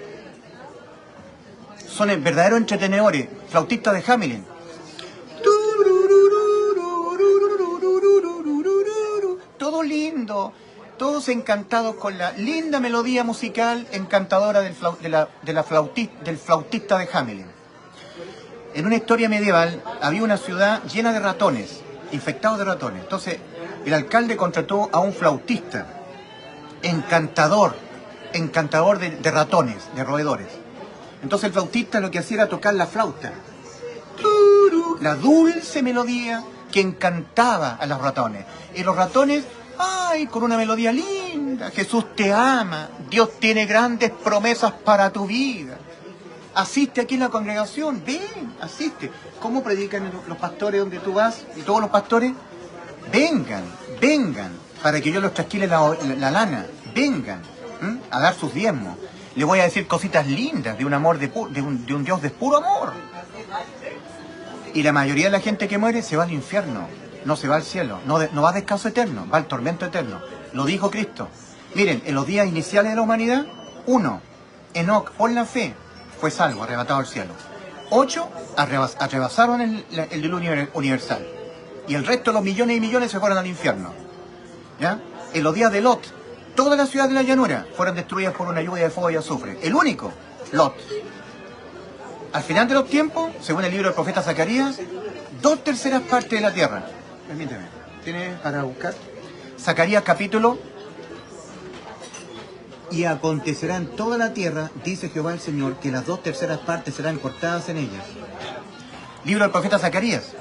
Son verdaderos entretenedores, flautistas de Hamelin. Todo lindo, todos encantados con la linda melodía musical encantadora del flautista de Hamelin. En una historia medieval había una ciudad llena de ratones, infectados de ratones. Entonces el alcalde contrató a un flautista, encantador de ratones, de roedores. Entonces el flautista lo que hacía era tocar la flauta, la dulce melodía que encantaba a los ratones. Y los ratones, ay, con una melodía linda: Jesús te ama, Dios tiene grandes promesas para tu vida. Asiste aquí en la congregación, ven, asiste. ¿Cómo predican los pastores donde tú vas? Y todos los pastores: vengan, para que yo los trasquile la lana, vengan a dar sus diezmos. Le voy a decir cositas lindas de un amor de un Dios de puro amor. Y la mayoría de la gente que muere se va al infierno. no se va al cielo, no va a descanso eterno, va al tormento eterno. Lo dijo Cristo. Miren, en los días iniciales de la humanidad, 1, Enoc, por la fe, fue salvo, arrebatado al cielo. 8, arrebasaron el diluvio universal. Y el resto de los millones y millones se fueron al infierno. ¿Ya? En los días de Lot, todas las ciudades de la llanura fueron destruidas por una lluvia de fuego y azufre. El único, Lot. Al final de los tiempos, según el libro del profeta Zacarías, 2/3 partes de la tierra. Permíteme, ¿tiene para buscar? Zacarías capítulo. Y acontecerá en toda la tierra, dice Jehová el Señor, que las 2/3 partes serán cortadas en ellas. Libro del profeta Zacarías.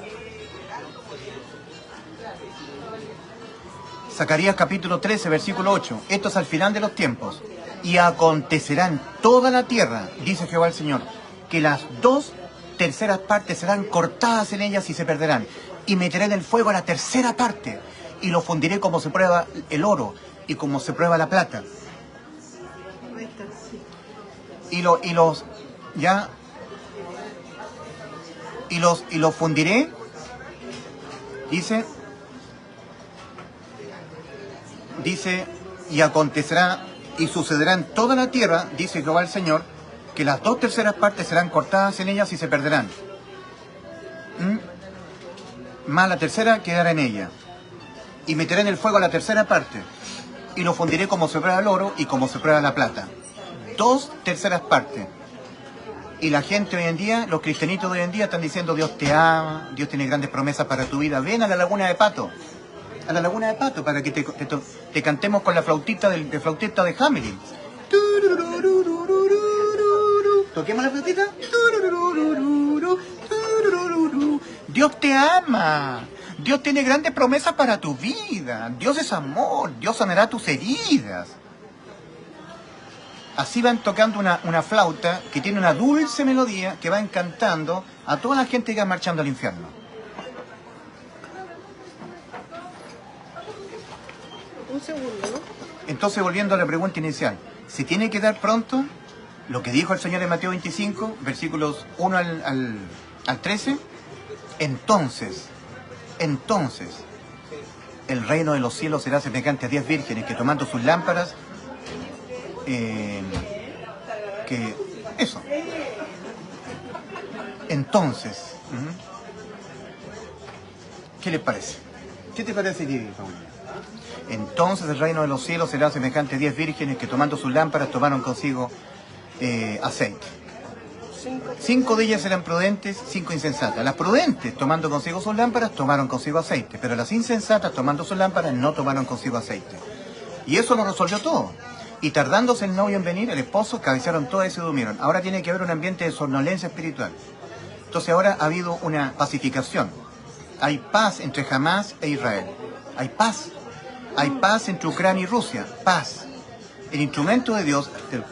Zacarías capítulo 13, versículo 8. Esto es al final de los tiempos. Y acontecerá en toda la tierra, dice Jehová el Señor, que las 2/3 partes serán cortadas en ellas y se perderán. Y meteré en el fuego a la 1/3 parte, y lo fundiré como se prueba el oro y como se prueba la plata. Y los fundiré, dice, y acontecerá y sucederá en toda la tierra, dice Jehová el Señor, que las 2/3 partes serán cortadas en ellas y se perderán. Más la 1/3 quedará en ella. Y meteré en el fuego a la 1/3 parte, y lo fundiré como se prueba el oro y como se prueba la plata. 2/3 partes. Y la gente hoy en día, los cristianitos de hoy en día están diciendo: Dios te ama, Dios tiene grandes promesas para tu vida. Ven a la Laguna de Pato. A la Laguna de Pato para que te cantemos con la flautita del flautista de Hamelin. ¿Toquemos la flautita? Dios te ama. Dios tiene grandes promesas para tu vida. Dios es amor. Dios sanará tus heridas. Así van tocando una flauta que tiene una dulce melodía que va encantando a toda la gente que va marchando al infierno. Un segundo, ¿no? Entonces, volviendo a la pregunta inicial, ¿se tiene que dar pronto lo que dijo el Señor en Mateo 25, versículos 1 al 13? Entonces, el reino de los cielos será semejante a 10 vírgenes que tomando sus lámparas, entonces, ¿qué les parece? ¿Qué te parece, Paulina? Entonces el reino de los cielos será semejante a 10 vírgenes que tomando sus lámparas tomaron consigo aceite. 5 de ellas eran prudentes, 5 insensatas. Las prudentes, tomando consigo sus lámparas, tomaron consigo aceite, pero las insensatas, tomando sus lámparas, no tomaron consigo aceite. Y eso lo resolvió todo. Y tardándose el novio en venir, el esposo, cabecearon todas y se durmieron. Ahora tiene que haber un ambiente de somnolencia espiritual. Entonces ahora ha habido una pacificación. Hay paz entre Hamás e Israel. Hay paz. Hay paz entre Ucrania y Rusia. Paz. El instrumento de Dios,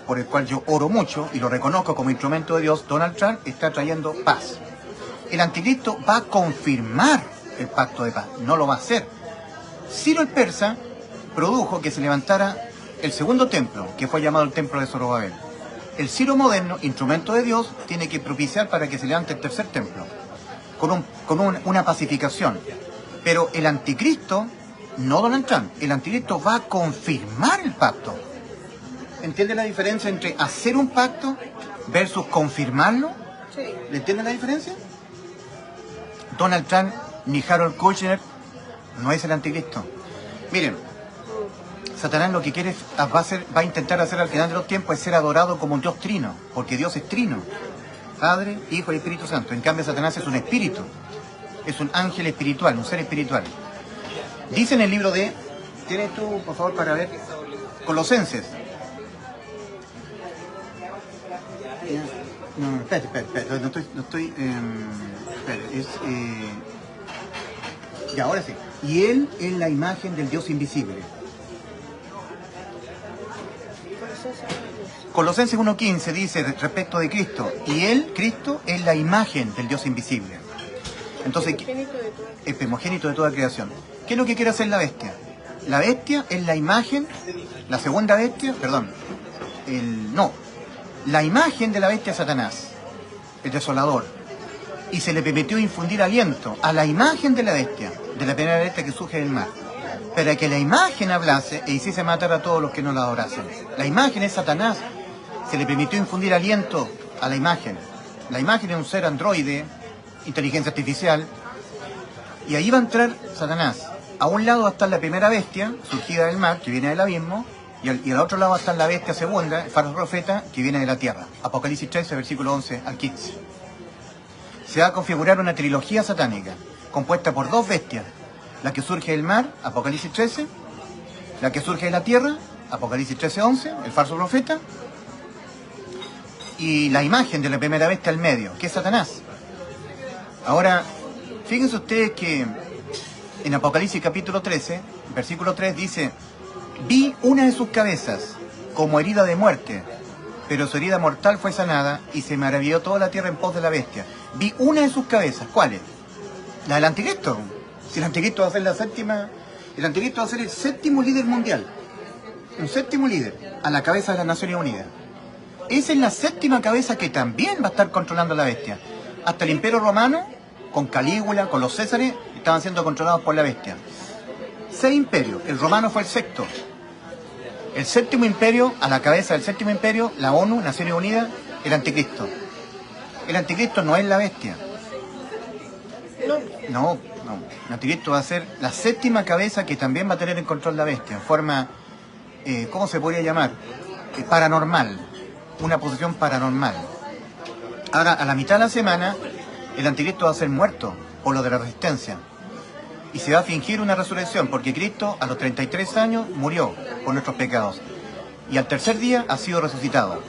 por el cual yo oro mucho y lo reconozco como instrumento de Dios, Donald Trump, está trayendo paz. El anticristo va a confirmar el pacto de paz. No lo va a hacer. Ciro el persa produjo que se levantara el segundo templo, que fue llamado el templo de Zorobabel. El Ciro moderno, instrumento de Dios, tiene que propiciar para que se levante el tercer templo, con una pacificación. Pero el anticristo, no Donald Trump, el anticristo va a confirmar el pacto. ¿Entiende la diferencia entre hacer un pacto versus confirmarlo? Sí. ¿Le entienden la diferencia? Donald Trump ni Harold Kushner no es el anticristo. Miren, Satanás lo que quiere, va a intentar hacer al final de los tiempos es ser adorado como un Dios trino, porque Dios es trino, Padre, Hijo y Espíritu Santo. En cambio, Satanás es un espíritu, es un ángel espiritual, un ser espiritual. Dice en el libro de, ¿tienes tú, por favor, para ver? Colosenses. No, espérate, no estoy, y ahora sí. Y Él es la imagen del Dios invisible. Colosenses 1.15 dice respecto de Cristo, y Él, Cristo, es la imagen del Dios invisible. Entonces, es primogénito de toda creación. ¿Qué es lo que quiere hacer la bestia? La bestia es la imagen, la segunda bestia, perdón, la imagen de la bestia es Satanás, el desolador. y se le permitió infundir aliento a la imagen de la bestia, de la primera bestia que surge del mar, para que la imagen hablase e hiciese matar a todos los que no la adorasen. La imagen es Satanás. Se le permitió infundir aliento a la imagen. La imagen es un ser androide, inteligencia artificial, y ahí va a entrar Satanás. A un lado va a estar la primera bestia, surgida del mar, que viene del abismo, y al otro lado va a estar la bestia segunda, el falso profeta, que viene de la tierra. Apocalipsis 13, versículo 11 al 15. Se va a configurar una trilogía satánica, compuesta por dos bestias. La que surge del mar, Apocalipsis 13, la que surge de la tierra, Apocalipsis 13, 11, el falso profeta, y la imagen de la primera bestia al medio, que es Satanás. Ahora, fíjense ustedes que en Apocalipsis capítulo 13, versículo 3 dice: vi una de sus cabezas como herida de muerte, pero su herida mortal fue sanada y se maravilló toda la tierra en pos de la bestia. Vi una de sus cabezas. ¿Cuál es? La del anticristo. Si el anticristo va a ser la séptima, el anticristo va a ser el séptimo líder mundial. Un séptimo líder a la cabeza de las Naciones Unidas. Esa es la séptima cabeza que también va a estar controlando la bestia. Hasta el Imperio Romano, con Calígula, con los Césares, estaban siendo controlados por la bestia. 6 imperios, el romano fue el sexto. El séptimo imperio, a la cabeza del séptimo imperio, la ONU, Naciones Unidas, el anticristo. El anticristo no es la bestia. No. El anticristo va a ser la séptima cabeza que también va a tener en control la bestia, en forma, ¿cómo se podría llamar? Paranormal. Una posición paranormal. Ahora, a la mitad de la semana, el anticristo va a ser muerto por lo de la resistencia. Y se va a fingir una resurrección, porque Cristo a los 33 años murió por nuestros pecados. Y al tercer día ha sido resucitado.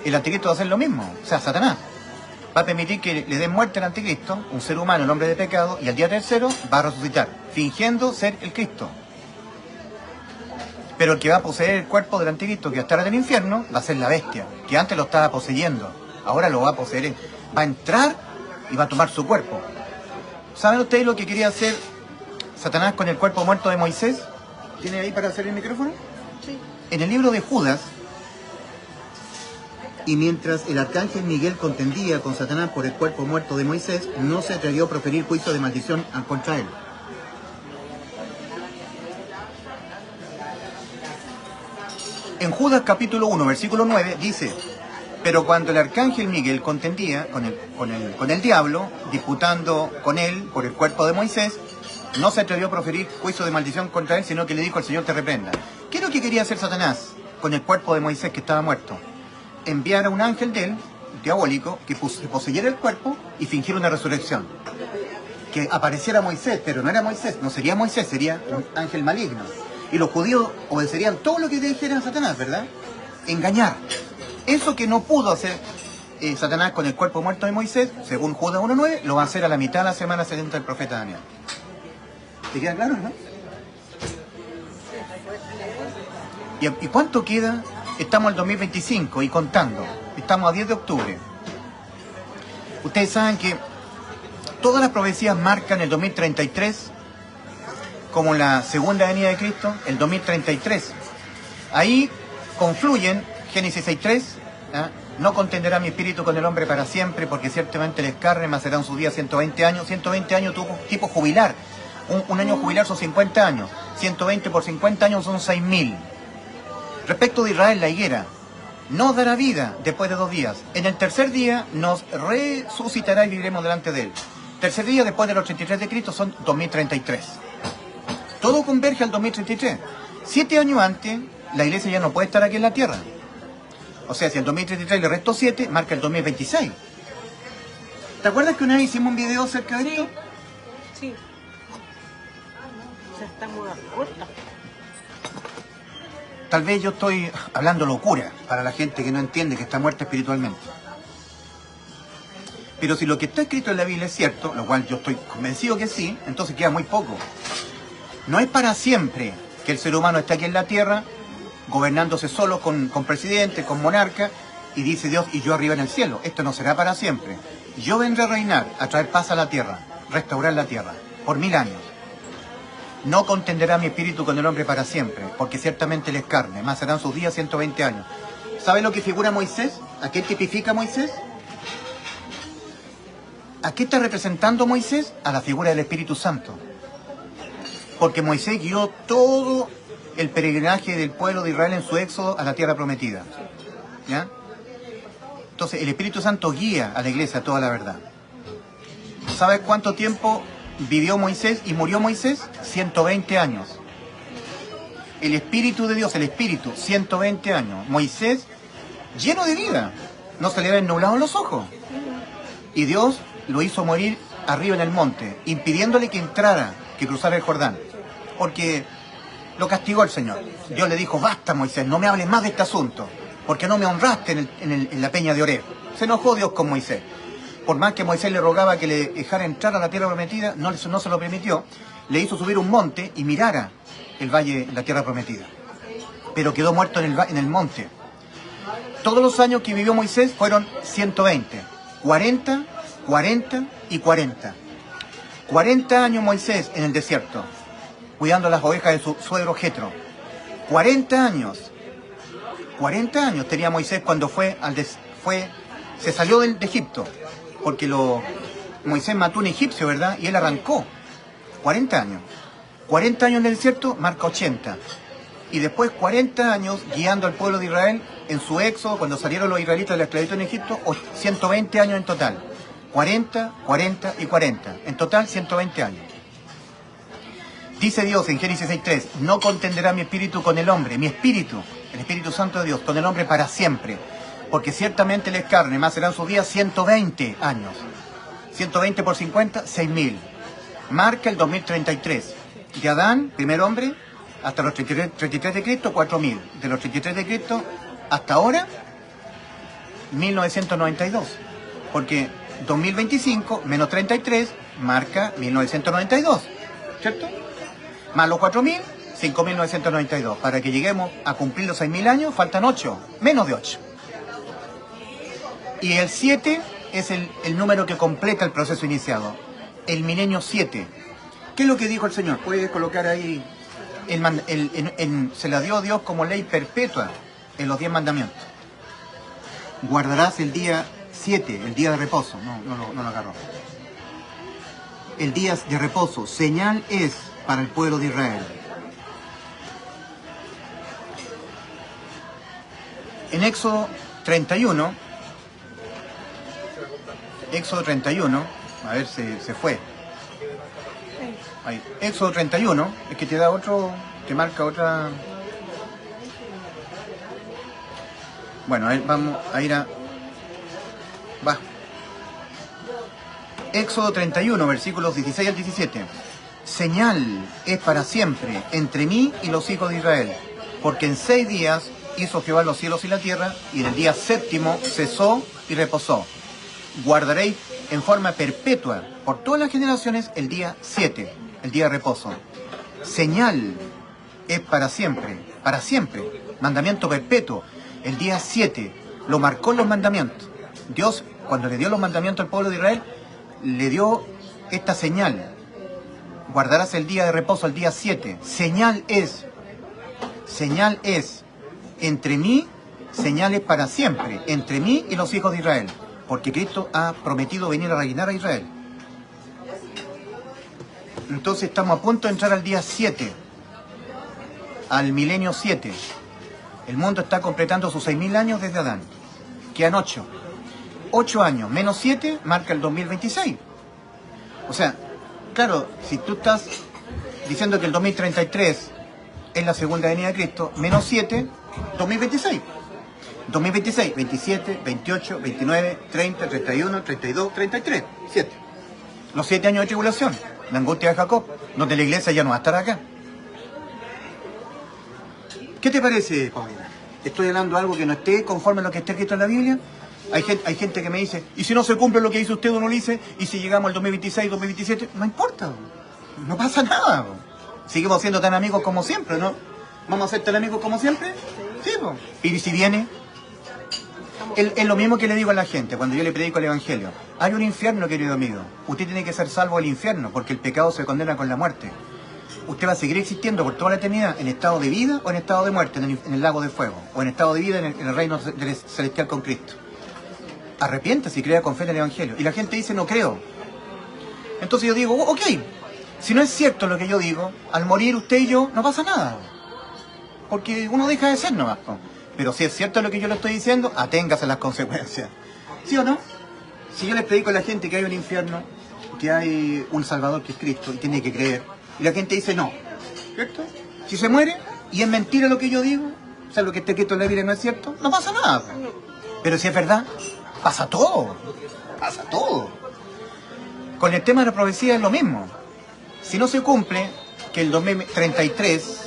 El anticristo va a hacer lo mismo, o sea, Satanás. Va a permitir que le den muerte al anticristo, un ser humano, el hombre de pecado, y al día tercero va a resucitar, fingiendo ser el Cristo. Pero el que va a poseer el cuerpo del anticristo, que va a estar en el infierno, va a ser la bestia, que antes lo estaba poseyendo. Ahora lo va a poseer él. Va a entrar y va a tomar su cuerpo. ¿Saben ustedes lo que quería hacer Satanás con el cuerpo muerto de Moisés? ¿Tiene ahí para hacer el micrófono? Sí. En el libro de Judas, y mientras el arcángel Miguel contendía con Satanás por el cuerpo muerto de Moisés, no se atrevió a proferir juicio de maldición contra él. En Judas capítulo 1, versículo 9, dice: pero cuando el arcángel Miguel contendía con el diablo, disputando con él por el cuerpo de Moisés, no se atrevió a proferir juicio de maldición contra él, sino que le dijo: el Señor te reprenda. ¿Qué es lo que quería hacer Satanás con el cuerpo de Moisés que estaba muerto? Enviar a un ángel de él, diabólico, que poseyera el cuerpo y fingiera una resurrección. Que apareciera Moisés, pero no era Moisés, no sería Moisés, sería un ángel maligno. Y los judíos obedecerían todo lo que le dijera a Satanás, ¿verdad? Engañar. Eso que no pudo hacer Satanás con el cuerpo muerto de Moisés, según Judas 1.9, lo va a hacer a la mitad de la semana 70 del profeta Daniel. ¿Te queda claro, no? ¿Y cuánto queda? Estamos en 2025 y contando. Estamos a 10 de octubre. Ustedes saben que todas las profecías marcan el 2033 como la segunda venida de Cristo, el 2033. Ahí confluyen Génesis 6.3, ¿eh? No contenderá mi espíritu con el hombre para siempre, porque ciertamente les carne, más serán sus días 120 años. 120 años tipo jubilar. Un año jubilar son 50 años. 120 por 50 años son 6.000. Respecto de Israel, la higuera nos dará vida después de 2 días. En el tercer día nos resucitará y viviremos delante de él. Tercer día después de los 33 de Cristo son 2033. Todo converge al 2033. 7 años antes, la iglesia ya no puede estar aquí en la tierra. O sea, si el 2033 le restó 7, marca el 2026. ¿Te acuerdas que una vez hicimos un video acerca de esto? Sí. O sea, estamos a puerta. Tal vez yo estoy hablando locura para la gente que no entiende que está muerta espiritualmente. Pero si lo que está escrito en la Biblia es cierto, lo cual yo estoy convencido que sí, entonces queda muy poco. No es para siempre que el ser humano está aquí en la tierra, gobernándose solo con presidente, con monarca, y dice Dios, y yo arriba en el cielo. Esto no será para siempre. Yo vendré a reinar, a traer paz a la tierra, restaurar la tierra, por 1000 años. No contenderá mi espíritu con el hombre para siempre, porque ciertamente él es carne, más serán sus días 120 años. ¿Sabe lo que figura Moisés? ¿A qué tipifica Moisés? ¿A qué está representando Moisés? A la figura del Espíritu Santo. Porque Moisés guió todo el peregrinaje del pueblo de Israel en su éxodo a la tierra prometida. ¿Ya? Entonces, el Espíritu Santo guía a la iglesia a toda la verdad. ¿Sabes cuánto tiempo vivió Moisés y murió Moisés? 120 años. El Espíritu de Dios, el Espíritu, 120 años. Moisés, lleno de vida, no se le habían nublado los ojos. Y Dios lo hizo morir arriba en el monte, impidiéndole que entrara, que cruzara el Jordán. Porque lo castigó el Señor. Dios le dijo, basta Moisés, no me hables más de este asunto, porque no me honraste en la peña de Oreb. Se enojó Dios con Moisés. Por más que Moisés le rogaba que le dejara entrar a la tierra prometida, no se lo permitió. Le hizo subir un monte y mirara el valle, la tierra prometida. Pero quedó muerto en el monte. Todos los años que vivió Moisés fueron 120. 40, 40 y 40. 40 años Moisés en el desierto, cuidando las ovejas de su suegro Jetro. 40 años. 40 años tenía Moisés cuando se salió de Egipto. Porque Moisés mató a un egipcio, ¿verdad? Y él arrancó. 40 años. 40 años en el desierto marca 80. Y después 40 años guiando al pueblo de Israel en su éxodo, cuando salieron los israelitas de la esclavitud en Egipto, 120 años en total. 40, 40 y 40. En total 120 años. Dice Dios en Génesis 6.3, no contenderá mi espíritu con el hombre, mi espíritu, el Espíritu Santo de Dios, con el hombre para siempre. Porque ciertamente él es carne, más serán sus días 120 años. 120 por 50, 6.000. Marca el 2033. De Adán, primer hombre, hasta los 33 de Cristo, 4.000. De los 33 de Cristo hasta ahora, 1992. Porque 2025 menos 33 marca 1992. ¿Cierto? Más los 4.000, 5.992. Para que lleguemos a cumplir los 6.000 años, faltan 8. Menos de 8. Y el 7 es el número que completa el proceso iniciado. El milenio 7. ¿Qué es lo que dijo el Señor? Puedes colocar ahí, se la dio Dios como ley perpetua en los 10 mandamientos. Guardarás el día 7, el día de reposo. No lo agarró. El día de reposo, señal es para el pueblo de Israel. En Éxodo 31, a ver, se fue. Ahí. Éxodo 31, es que te da otro, te marca otra. Bueno, vamos a ir a. Va. Éxodo 31, versículos 16 al 17. Señal es para siempre entre mí y los hijos de Israel, porque en 6 días hizo Jehová los cielos y la tierra, y en el día 7º cesó y reposó. Guardaréis en forma perpetua por todas las generaciones el día 7, el día de reposo. Señal es para siempre, mandamiento perpetuo. El día 7 lo marcó en los mandamientos. Dios, cuando le dio los mandamientos al pueblo de Israel, le dio esta señal. Guardarás el día de reposo, el día 7. Señal es entre mí, señales para siempre, entre mí y los hijos de Israel. Porque Cristo ha prometido venir a reinar a Israel. Entonces estamos a punto de entrar al día 7, al milenio 7. El mundo está completando sus 6.000 años desde Adán. Quedan 8. 8 años menos 7 marca el 2026. O sea, claro, si tú estás diciendo que el 2033 es la segunda venida de Cristo, menos 7, 2026. 2026, 27, 28, 29, 30, 31, 32, 33, 7. Los 7 años de tribulación, la angustia de Jacob, donde la iglesia ya no va a estar acá. ¿Qué te parece, Paulina? ¿Estoy hablando de algo que no esté conforme a lo que está escrito en la Biblia? Hay gente que me dice, ¿y si no se cumple lo que dice usted o no lo dice? ¿Y si llegamos al 2026, 2027? No importa, no pasa nada. Seguimos siendo tan amigos como siempre, ¿no? ¿Vamos a ser tan amigos como siempre? Sí, pues. ¿Y si viene? Es lo mismo que le digo a la gente cuando yo le predico el Evangelio. Hay un infierno, querido amigo. Usted tiene que ser salvo del infierno, porque el pecado se condena con la muerte. Usted va a seguir existiendo por toda la eternidad en estado de vida o en estado de muerte, en el lago de fuego, o en estado de vida en el reino celestial con Cristo. Arrepiéntase y crea con fe en el Evangelio. Y la gente dice, no creo. Entonces yo digo, ok, si no es cierto lo que yo digo, al morir usted y yo no pasa nada. Porque uno deja de ser nomás. Pero si es cierto lo que yo le estoy diciendo, aténgase a las consecuencias. ¿Sí o no? Si yo les predico a la gente que hay un infierno, que hay un Salvador que es Cristo y tiene que creer, y la gente dice no, ¿cierto? Si se muere y es mentira lo que yo digo, o sea, lo que está escrito en la Biblia no es cierto, no pasa nada. Pero si es verdad, pasa todo. Pasa todo. Con el tema de la profecía es lo mismo. Si no se cumple que el 2033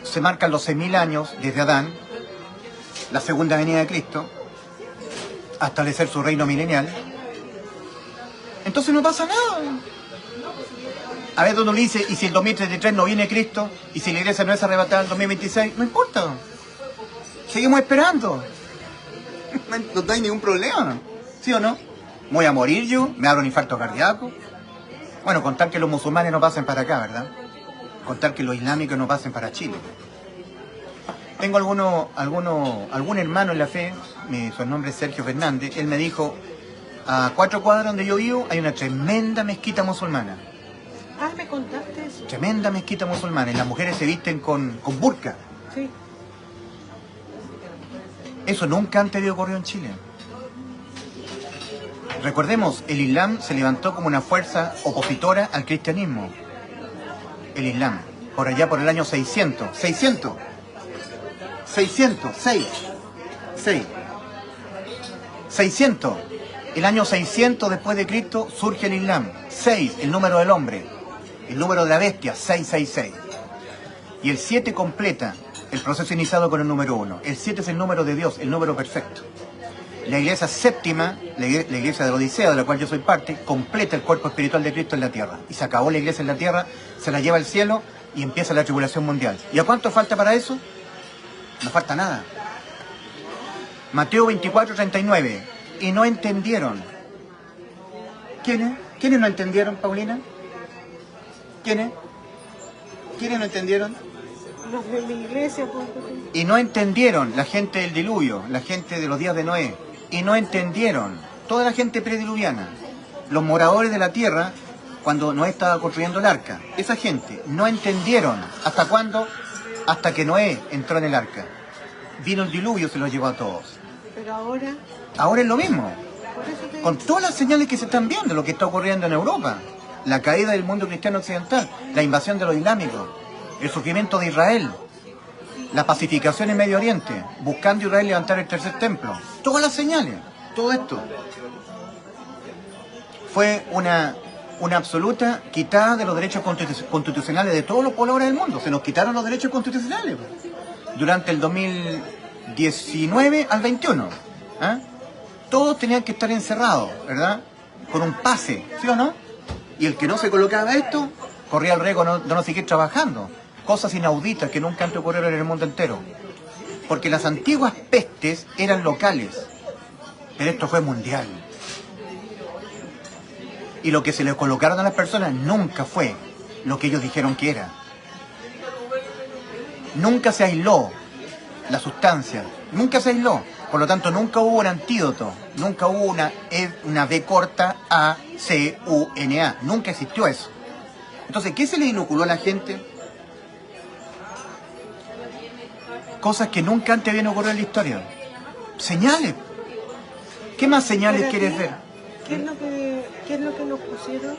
se marcan los 6.000 años desde Adán, la segunda venida de Cristo, a establecer su reino milenial, entonces no pasa nada. A ver, uno le dice, y si el 2033 no viene Cristo, y si la iglesia no es arrebatada en el 2026, no importa. Seguimos esperando. No hay ningún problema. ¿Sí o no? Voy a morir yo, me hago un infarto cardíaco. Bueno, contar que los musulmanes no pasen para acá, ¿verdad? Contar que los islámicos no pasen para Chile. Tengo algún hermano en la fe, su nombre es Sergio Fernández, él me dijo, a 4 cuadras donde yo vivo hay una tremenda mezquita musulmana. Ah, me contaste eso. Tremenda mezquita musulmana, y las mujeres se visten con burka. Sí. Eso nunca antes había ocurrido en Chile. Recordemos, el Islam se levantó como una fuerza opositora al cristianismo. El Islam, por allá por el año 600. 600. El año 600 después de Cristo surge el Islam. 6, el número del hombre. El número de la bestia, 666. Y el 7 completa el proceso iniciado con el número 1. El 7 es el número de Dios, el número perfecto. La iglesia séptima, la iglesia de la Odisea, de la cual yo soy parte, completa el cuerpo espiritual de Cristo en la tierra. Y se acabó la iglesia en la tierra, se la lleva al cielo y empieza la tribulación mundial. ¿Y a cuánto falta para eso? No falta nada. Mateo 24:39. Y no entendieron. ¿Quiénes? ¿Quiénes no entendieron, Paulina? ¿Quiénes? ¿Quiénes no entendieron? Los de la iglesia, pues. Y no entendieron la gente del diluvio, la gente de los días de Noé. Y no entendieron toda la gente prediluviana, los moradores de la tierra, cuando Noé estaba construyendo el arca. Esa gente no entendieron. ¿Hasta cuándo? Hasta que Noé entró en el arca. Vino el diluvio, se los llevó a todos. Pero ahora... Ahora es lo mismo. Por eso te... Con todas las señales que se están viendo, lo que está ocurriendo en Europa. La caída del mundo cristiano occidental, la invasión de los islámicos, el surgimiento de Israel, la pacificación en Medio Oriente, buscando Israel levantar el tercer templo. Todas las señales, todo esto. Fue una absoluta quitada de los derechos constitucionales de todos los pobladores del mundo. Se nos quitaron los derechos constitucionales durante el 2019 al 21. ¿Ah? Todos tenían que estar encerrados, ¿verdad? Con un pase, ¿sí o no? Y el que no se colocaba esto, corría el riesgo de no seguir trabajando. Cosas inauditas que nunca antes ocurrieron en el mundo entero. Porque las antiguas pestes eran locales, pero esto fue mundial. Y lo que se le colocaron a las personas nunca fue lo que ellos dijeron que era. Nunca se aisló la sustancia, nunca se aisló. Por lo tanto, nunca hubo un antídoto, nunca hubo una B corta A, C, U, N, A. Nunca existió eso. Entonces, ¿qué se le inoculó a la gente? Cosas que nunca antes habían ocurrido en la historia. Señales. ¿Qué más señales quieres ver? ¿Qué es lo que nos pusieron?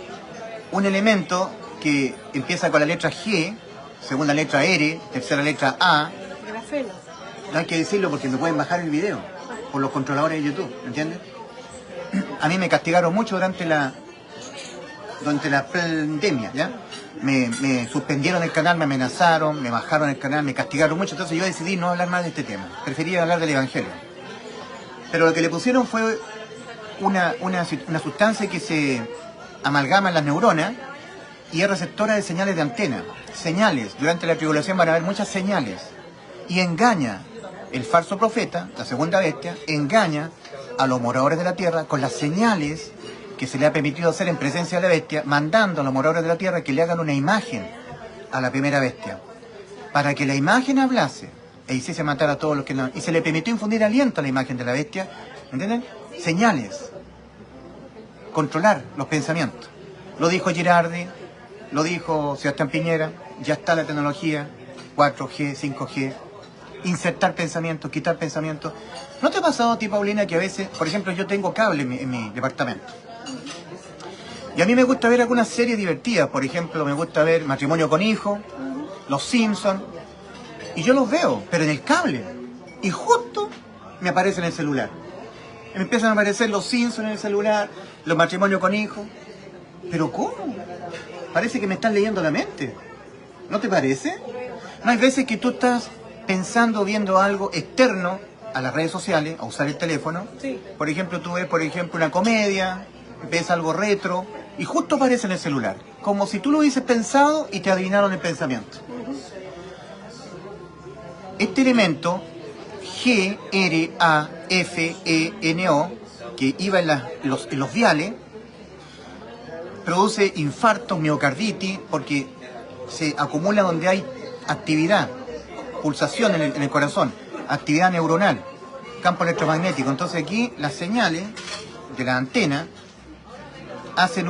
Un elemento que empieza con la letra G, segunda letra R, tercera letra A. Grafeno. No hay que decirlo porque me pueden bajar el video por los controladores de YouTube, ¿entiendes? A mí me castigaron mucho durante la pandemia, ¿ya? Me suspendieron el canal, me amenazaron, me bajaron el canal, me castigaron mucho, entonces yo decidí no hablar más de este tema. Prefería hablar del Evangelio. Pero lo que le pusieron fue una sustancia que se amalgama en las neuronas y es receptora de señales de antena. Señales. Durante la tribulación van a haber muchas señales. Y engaña el falso profeta, la segunda bestia, engaña a los moradores de la tierra con las señales que se le ha permitido hacer en presencia de la bestia, mandando a los moradores de la tierra que le hagan una imagen a la primera bestia, para que la imagen hablase e hiciese matar a todos los que no... Y se le permitió infundir aliento a la imagen de la bestia, ¿entienden? Señales, controlar los pensamientos. Lo dijo Girardi, lo dijo Sebastián Piñera, ya está la tecnología, 4G, 5G, insertar pensamientos, quitar pensamientos. ¿No te ha pasado a ti, Paulina, que a veces, por ejemplo, yo tengo cable en mi departamento? Y a mí me gusta ver algunas series divertidas, por ejemplo, me gusta ver Matrimonio con Hijo, Los Simpsons, y yo los veo, pero en el cable. Y justo me aparece en el celular. Me empiezan a aparecer Los Simpsons en el celular, Los Matrimonios con Hijo. ¿Pero cómo? Parece que me están leyendo la mente. ¿No te parece? No hay veces que tú estás pensando, viendo algo externo a las redes sociales, a usar el teléfono. Sí. Por ejemplo, tú ves, por ejemplo, una comedia, ves algo retro, y justo aparece en el celular. Como si tú lo hubieses pensado y te adivinaron el pensamiento. Este elemento, GRAFENO, que iba en los viales, produce infartos, miocarditis, porque se acumula donde hay actividad, pulsación en el corazón, actividad neuronal, campo electromagnético. Entonces aquí las señales de la antena hacen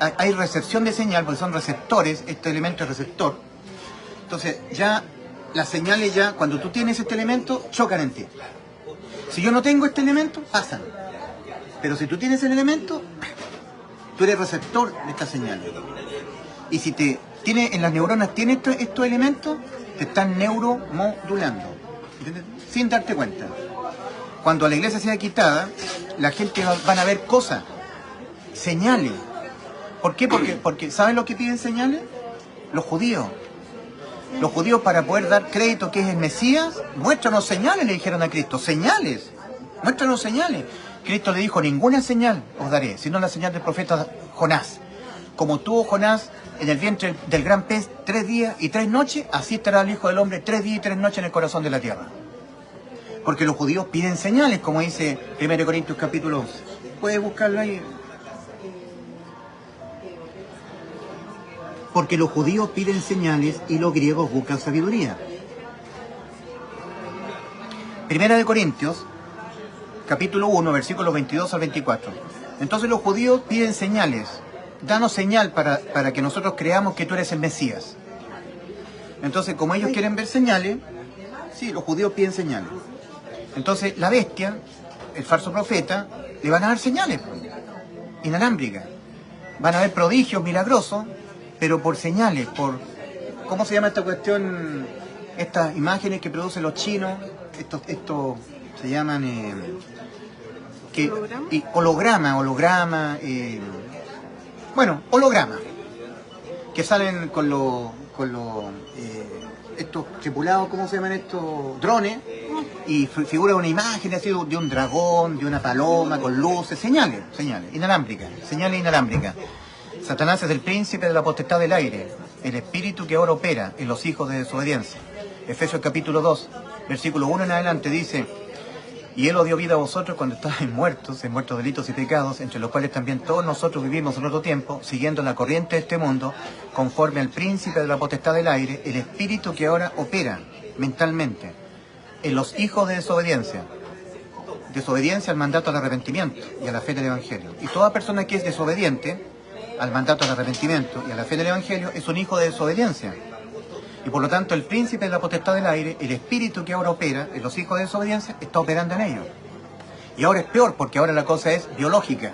hay recepción de señal, porque son receptores, este elemento es receptor. Entonces ya las señales ya, cuando tú tienes este elemento, chocan en ti. Si yo no tengo este elemento, pasan. Pero si tú tienes el elemento, tú eres receptor de esta señal. Y si en las neuronas tiene estos elementos, te están neuromodulando. ¿Entiendes? Sin darte cuenta. Cuando la iglesia sea quitada, la gente van a ver cosas, señales. ¿Por qué? Porque ¿saben lo que piden señales? Los judíos. Los judíos, para poder dar crédito que es el Mesías, muéstranos señales, le dijeron a Cristo. Señales. Muéstranos señales. Cristo le dijo, ninguna señal os daré, sino la señal del profeta Jonás. Como tuvo Jonás en el vientre del gran pez 3 días y 3 noches, así estará el Hijo del Hombre 3 días y 3 noches en el corazón de la tierra. Porque los judíos piden señales, como dice 1 Corintios capítulo 11. Puedes buscarlo ahí. Porque los judíos piden señales y los griegos buscan sabiduría. 1 Corintios, capítulo 1, versículos 22 al 24. Entonces los judíos piden señales. Danos señal para que nosotros creamos que tú eres el Mesías. Entonces, como ellos quieren ver señales, sí, los judíos piden señales. Entonces, la bestia, el falso profeta, le van a dar señales inalámbricas. Van a haber prodigios milagrosos, pero por señales, ¿cómo se llama esta cuestión? Estas imágenes que producen los chinos, estos se llaman holograma, holograma, que salen con estos tripulados, ¿cómo se llaman estos? Drones, y figura una imagen así de un dragón, de una paloma con luces, señales inalámbricas. Satanás es el príncipe de la potestad del aire, el espíritu que ahora opera en los hijos de desobediencia. Efesios capítulo 2, versículo 1 en adelante dice, y Él os dio vida a vosotros cuando estabais muertos, en muertos delitos y pecados, entre los cuales también todos nosotros vivimos en otro tiempo, siguiendo la corriente de este mundo, conforme al príncipe de la potestad del aire, el espíritu que ahora opera mentalmente en los hijos de desobediencia. Desobediencia al mandato al arrepentimiento y a la fe del Evangelio. Y toda persona que es desobediente al mandato al arrepentimiento y a la fe del Evangelio es un hijo de desobediencia. Y por lo tanto el príncipe de la potestad del aire, el espíritu que ahora opera en los hijos de desobediencia, está operando en ellos. Y ahora es peor, porque ahora la cosa es biológica.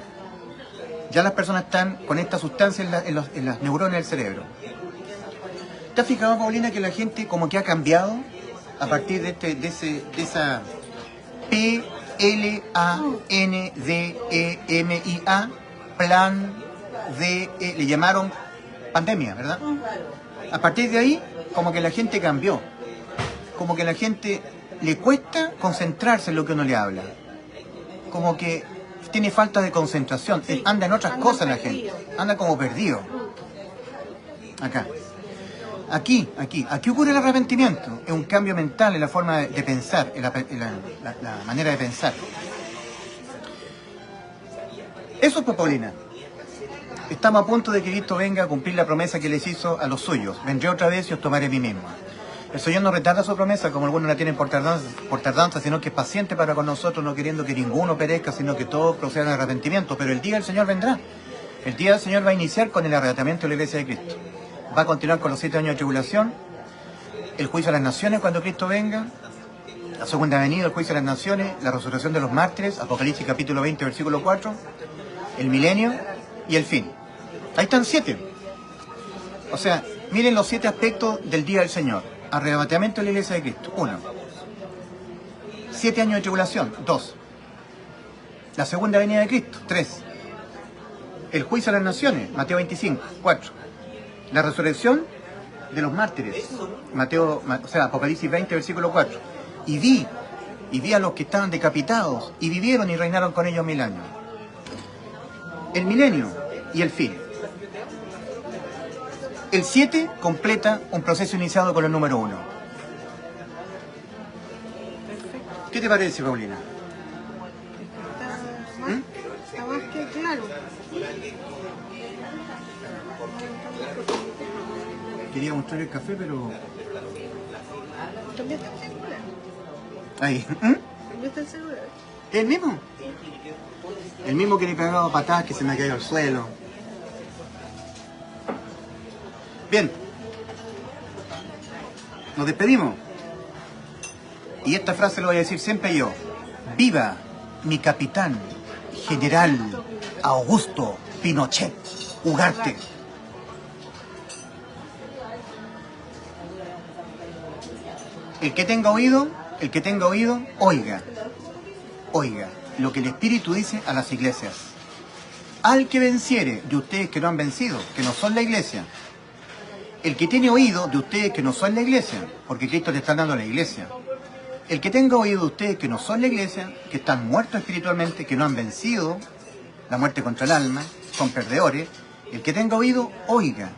Ya las personas están con esta sustancia en las neuronas del cerebro. ¿Te has fijado, Paulina, que la gente como que ha cambiado a partir de esa PLANDEMIA, plan de, le llamaron pandemia, ¿verdad? A partir de ahí, como que la gente cambió. Como que a la gente le cuesta concentrarse en lo que uno le habla. Como que tiene falta de concentración. Sí, anda en otras cosas la gente. Anda como perdido. Acá. Aquí ocurre el arrepentimiento. Es un cambio mental en la forma de pensar, en la manera de pensar. Eso es, Paulina. Estamos a punto de que Cristo venga a cumplir la promesa que les hizo a los suyos. Vendré otra vez y os tomaré a mí mismo. El Señor no retarda su promesa, como algunos la tienen por tardanza, sino que es paciente para con nosotros, no queriendo que ninguno perezca, sino que todos procedan al arrepentimiento. Pero el día del Señor vendrá. El día del Señor va a iniciar con el arrebatamiento de la Iglesia de Cristo. Va a continuar con los 7 años de tribulación, el juicio a las naciones cuando Cristo venga, la segunda venida, el juicio a las naciones, la resurrección de los mártires, Apocalipsis capítulo 20, versículo 4, el milenio y el fin. Ahí están 7. O sea, miren los 7 aspectos del día del Señor. Arrebatamiento de la Iglesia de Cristo, 1. 7 años de tribulación, 2. La segunda venida de Cristo, 3. El juicio a las naciones, Mateo 25, 4. La resurrección de los mártires, Apocalipsis 20, versículo 4. Y vi a los que estaban decapitados, y vivieron y reinaron con ellos 1000 años. El milenio y el fin. El 7 completa un proceso iniciado con el número 1. ¿Qué te parece, Paulina? Está más que claro. Quería mostrar el café, pero... También está el celular. Ahí. También está el celular. ¿El mismo? El mismo que le he pegado patadas que se me ha caído al suelo. Bien. Nos despedimos. Y esta frase lo voy a decir siempre yo. Viva mi capitán, general Augusto Pinochet Ugarte. El que tenga oído, oiga. Oiga lo que el Espíritu dice a las iglesias. Al que venciere de ustedes que no han vencido, que no son la iglesia. El que tiene oído de ustedes que no son la iglesia, porque Cristo le está dando a la iglesia. El que tenga oído de ustedes que no son la iglesia, que están muertos espiritualmente, que no han vencido la muerte contra el alma, son perdedores. El que tenga oído, oiga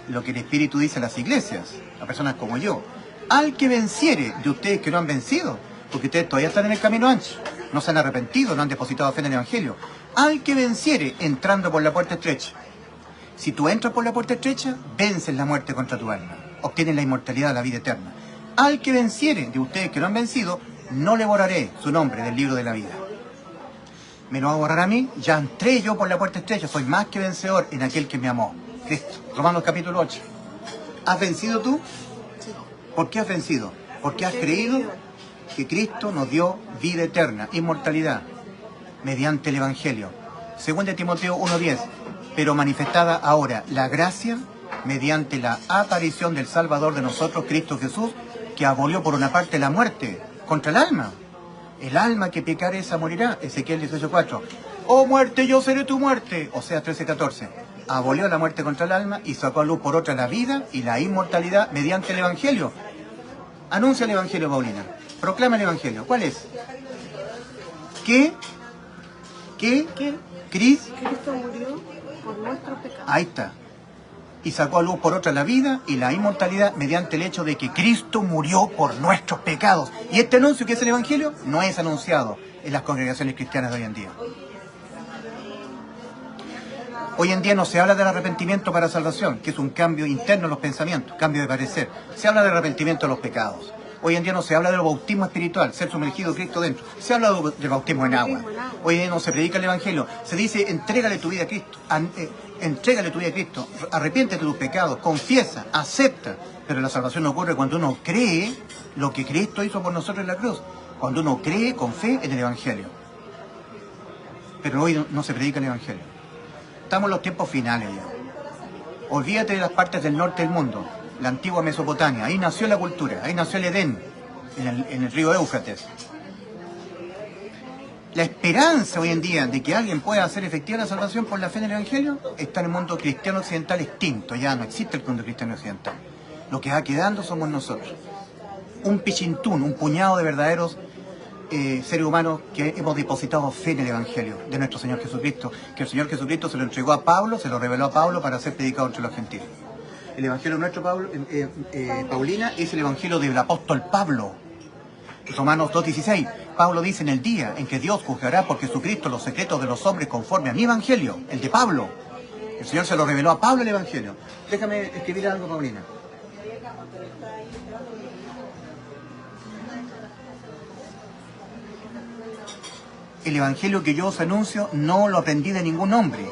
lo que el Espíritu dice a las iglesias, a personas como yo. Al que venciere de ustedes que no han vencido, porque ustedes todavía están en el camino ancho, no se han arrepentido, no han depositado fe en el Evangelio. Al que venciere entrando por la puerta estrecha. Si tú entras por la puerta estrecha, vences la muerte contra tu alma, obtienes la inmortalidad, la vida eterna. Al que venciere de ustedes que no han vencido, no le borraré su nombre del libro de la vida. ¿Me lo va a borrar a mí? Ya entré yo por la puerta estrecha, soy más que vencedor en aquel que me amó, Cristo. Romanos capítulo 8. ¿Has vencido tú? ¿Por qué has vencido? Porque has creído que Cristo nos dio vida eterna, inmortalidad, mediante el Evangelio. Según de Timoteo 1:10, pero manifestada ahora la gracia mediante la aparición del Salvador de nosotros, Cristo Jesús, que abolió por una parte la muerte contra el alma. El alma que pecare esa morirá, Ezequiel 18:4. Oh muerte, yo seré tu muerte, Oseas 13:14. Abolió la muerte contra el alma y sacó a luz por otra la vida y la inmortalidad mediante el Evangelio. Anuncia el Evangelio, Paulina. Proclama el Evangelio. ¿Cuál es? ¿Qué? Cristo murió por nuestros pecados. Ahí está. Y sacó a luz por otra la vida y la inmortalidad mediante el hecho de que Cristo murió por nuestros pecados. Y este anuncio que es el Evangelio no es anunciado en las congregaciones cristianas de hoy en día. Hoy en día no se habla del arrepentimiento para salvación, que es un cambio interno en los pensamientos, cambio de parecer. Se habla del arrepentimiento de los pecados. Hoy en día no se habla del bautismo espiritual, ser sumergido Cristo dentro. Se habla del bautismo en agua. Hoy en día no se predica el Evangelio. Se dice, entrégale tu vida a Cristo. Entrégale tu vida a Cristo. Arrepiéntete de tus pecados. Confiesa. Acepta. Pero la salvación no ocurre cuando uno cree lo que Cristo hizo por nosotros en la cruz. Cuando uno cree con fe en el Evangelio. Pero hoy no se predica el Evangelio. Estamos en los tiempos finales ya. Olvídate de las partes del norte del mundo. La antigua Mesopotamia, ahí nació la cultura, ahí nació el Edén, en el río Éufrates. La esperanza hoy en día de que alguien pueda hacer efectiva la salvación por la fe en el Evangelio está en el mundo cristiano occidental extinto, ya no existe el mundo cristiano occidental. Lo que va quedando somos nosotros. Un pichintún, un puñado de verdaderos seres humanos que hemos depositado fe en el Evangelio de nuestro Señor Jesucristo, que el Señor Jesucristo se lo entregó a Pablo, se lo reveló a Pablo para ser predicado entre los gentiles. El Evangelio nuestro, Paulina, es el Evangelio del apóstol Pablo. Romanos 2:16. Pablo dice, en el día en que Dios juzgará por Jesucristo los secretos de los hombres conforme a mi Evangelio, el de Pablo. El Señor se lo reveló a Pablo el Evangelio. Déjame escribir algo, Paulina. El Evangelio que yo os anuncio no lo aprendí de ningún hombre.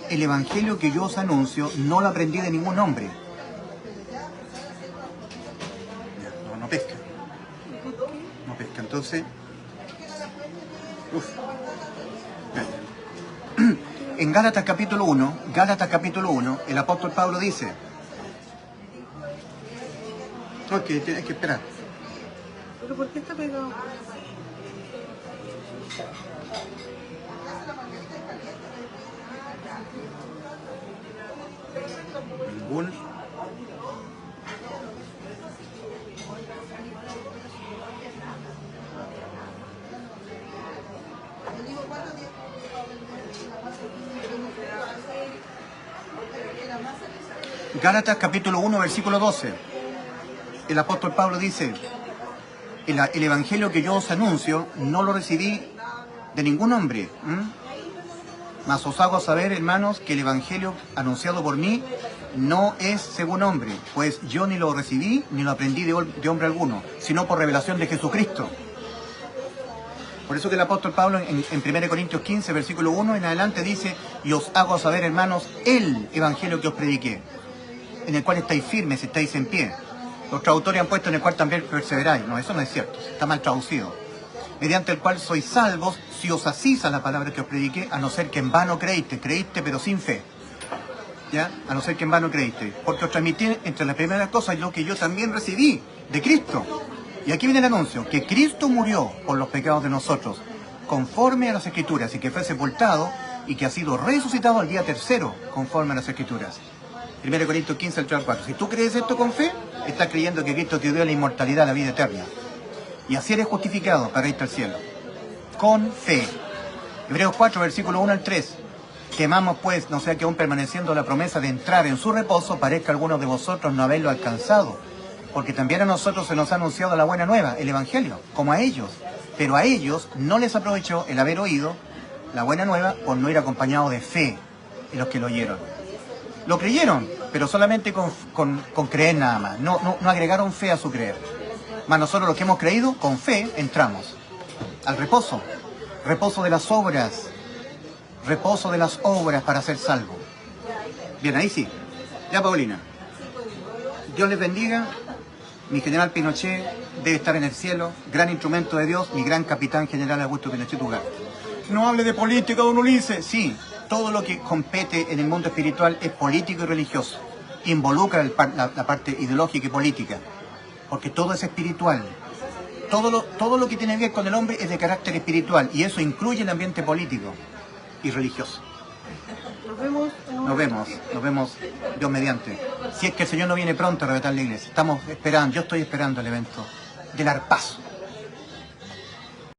el evangelio que yo os anuncio no lo aprendí de ningún hombre. No pesca. No pesca. Entonces, en Gálatas capítulo 1, el apóstol Pablo dice, ok, tienes que esperar. ¿Pero por qué está pegado? Ningún... Gálatas capítulo 1, versículo 12. El apóstol Pablo dice, el evangelio que yo os anuncio no lo recibí de ningún hombre. Mas os hago saber, hermanos, que el evangelio anunciado por mí no es según hombre, pues yo ni lo recibí ni lo aprendí de hombre alguno, sino por revelación de Jesucristo. Por eso que el apóstol Pablo en 1 Corintios 15, versículo 1 en adelante dice, y os hago saber, hermanos, el evangelio que os prediqué, en el cual estáis firmes, estáis en pie. Los traductores han puesto en el cual también perseveráis. No, eso no es cierto, está mal traducido. Mediante el cual sois salvos si os asís a la palabra que os prediqué, a no ser que en vano creíste pero sin fe. ¿Ya? A no ser que en vano creíste. Porque os transmití entre las primeras cosas lo que yo también recibí de Cristo. Y aquí viene el anuncio, que Cristo murió por los pecados de nosotros, conforme a las Escrituras, y que fue sepultado y que ha sido resucitado al día tercero, conforme a las Escrituras. 1 Corintios 15, 3 al 4. Si tú crees esto con fe, estás creyendo que Cristo te dio la inmortalidad, la vida eterna. Y así eres justificado para irte al cielo. Con fe. Hebreos 4, versículo 1 al 3. Quemamos pues, no sea que aún permaneciendo la promesa de entrar en su reposo, parezca a algunos de vosotros no haberlo alcanzado. Porque también a nosotros se nos ha anunciado la buena nueva, el Evangelio, como a ellos. Pero a ellos no les aprovechó el haber oído la buena nueva por no ir acompañado de fe en los que lo oyeron. Lo creyeron, pero solamente con creer nada más. No agregaron fe a su creer. Mas nosotros los que hemos creído, con fe, entramos al reposo. Reposo de las obras. Reposo de las obras para ser salvo. Bien, ahí sí. Ya, Paulina. Dios les bendiga. Mi general Pinochet debe estar en el cielo. Gran instrumento de Dios. Mi gran capitán general Augusto Pinochet Ugarte. No hable de política, don Ulises. Sí. Todo lo que compete en el mundo espiritual es político y religioso. Involucra la parte ideológica y política. Porque todo es espiritual. Todo lo que tiene que ver con el hombre es de carácter espiritual. Y eso incluye el ambiente político y religioso. Nos vemos, Dios mediante. Si es que el Señor no viene pronto a arrebatar la iglesia. Estamos esperando, yo estoy esperando el evento del arpazo.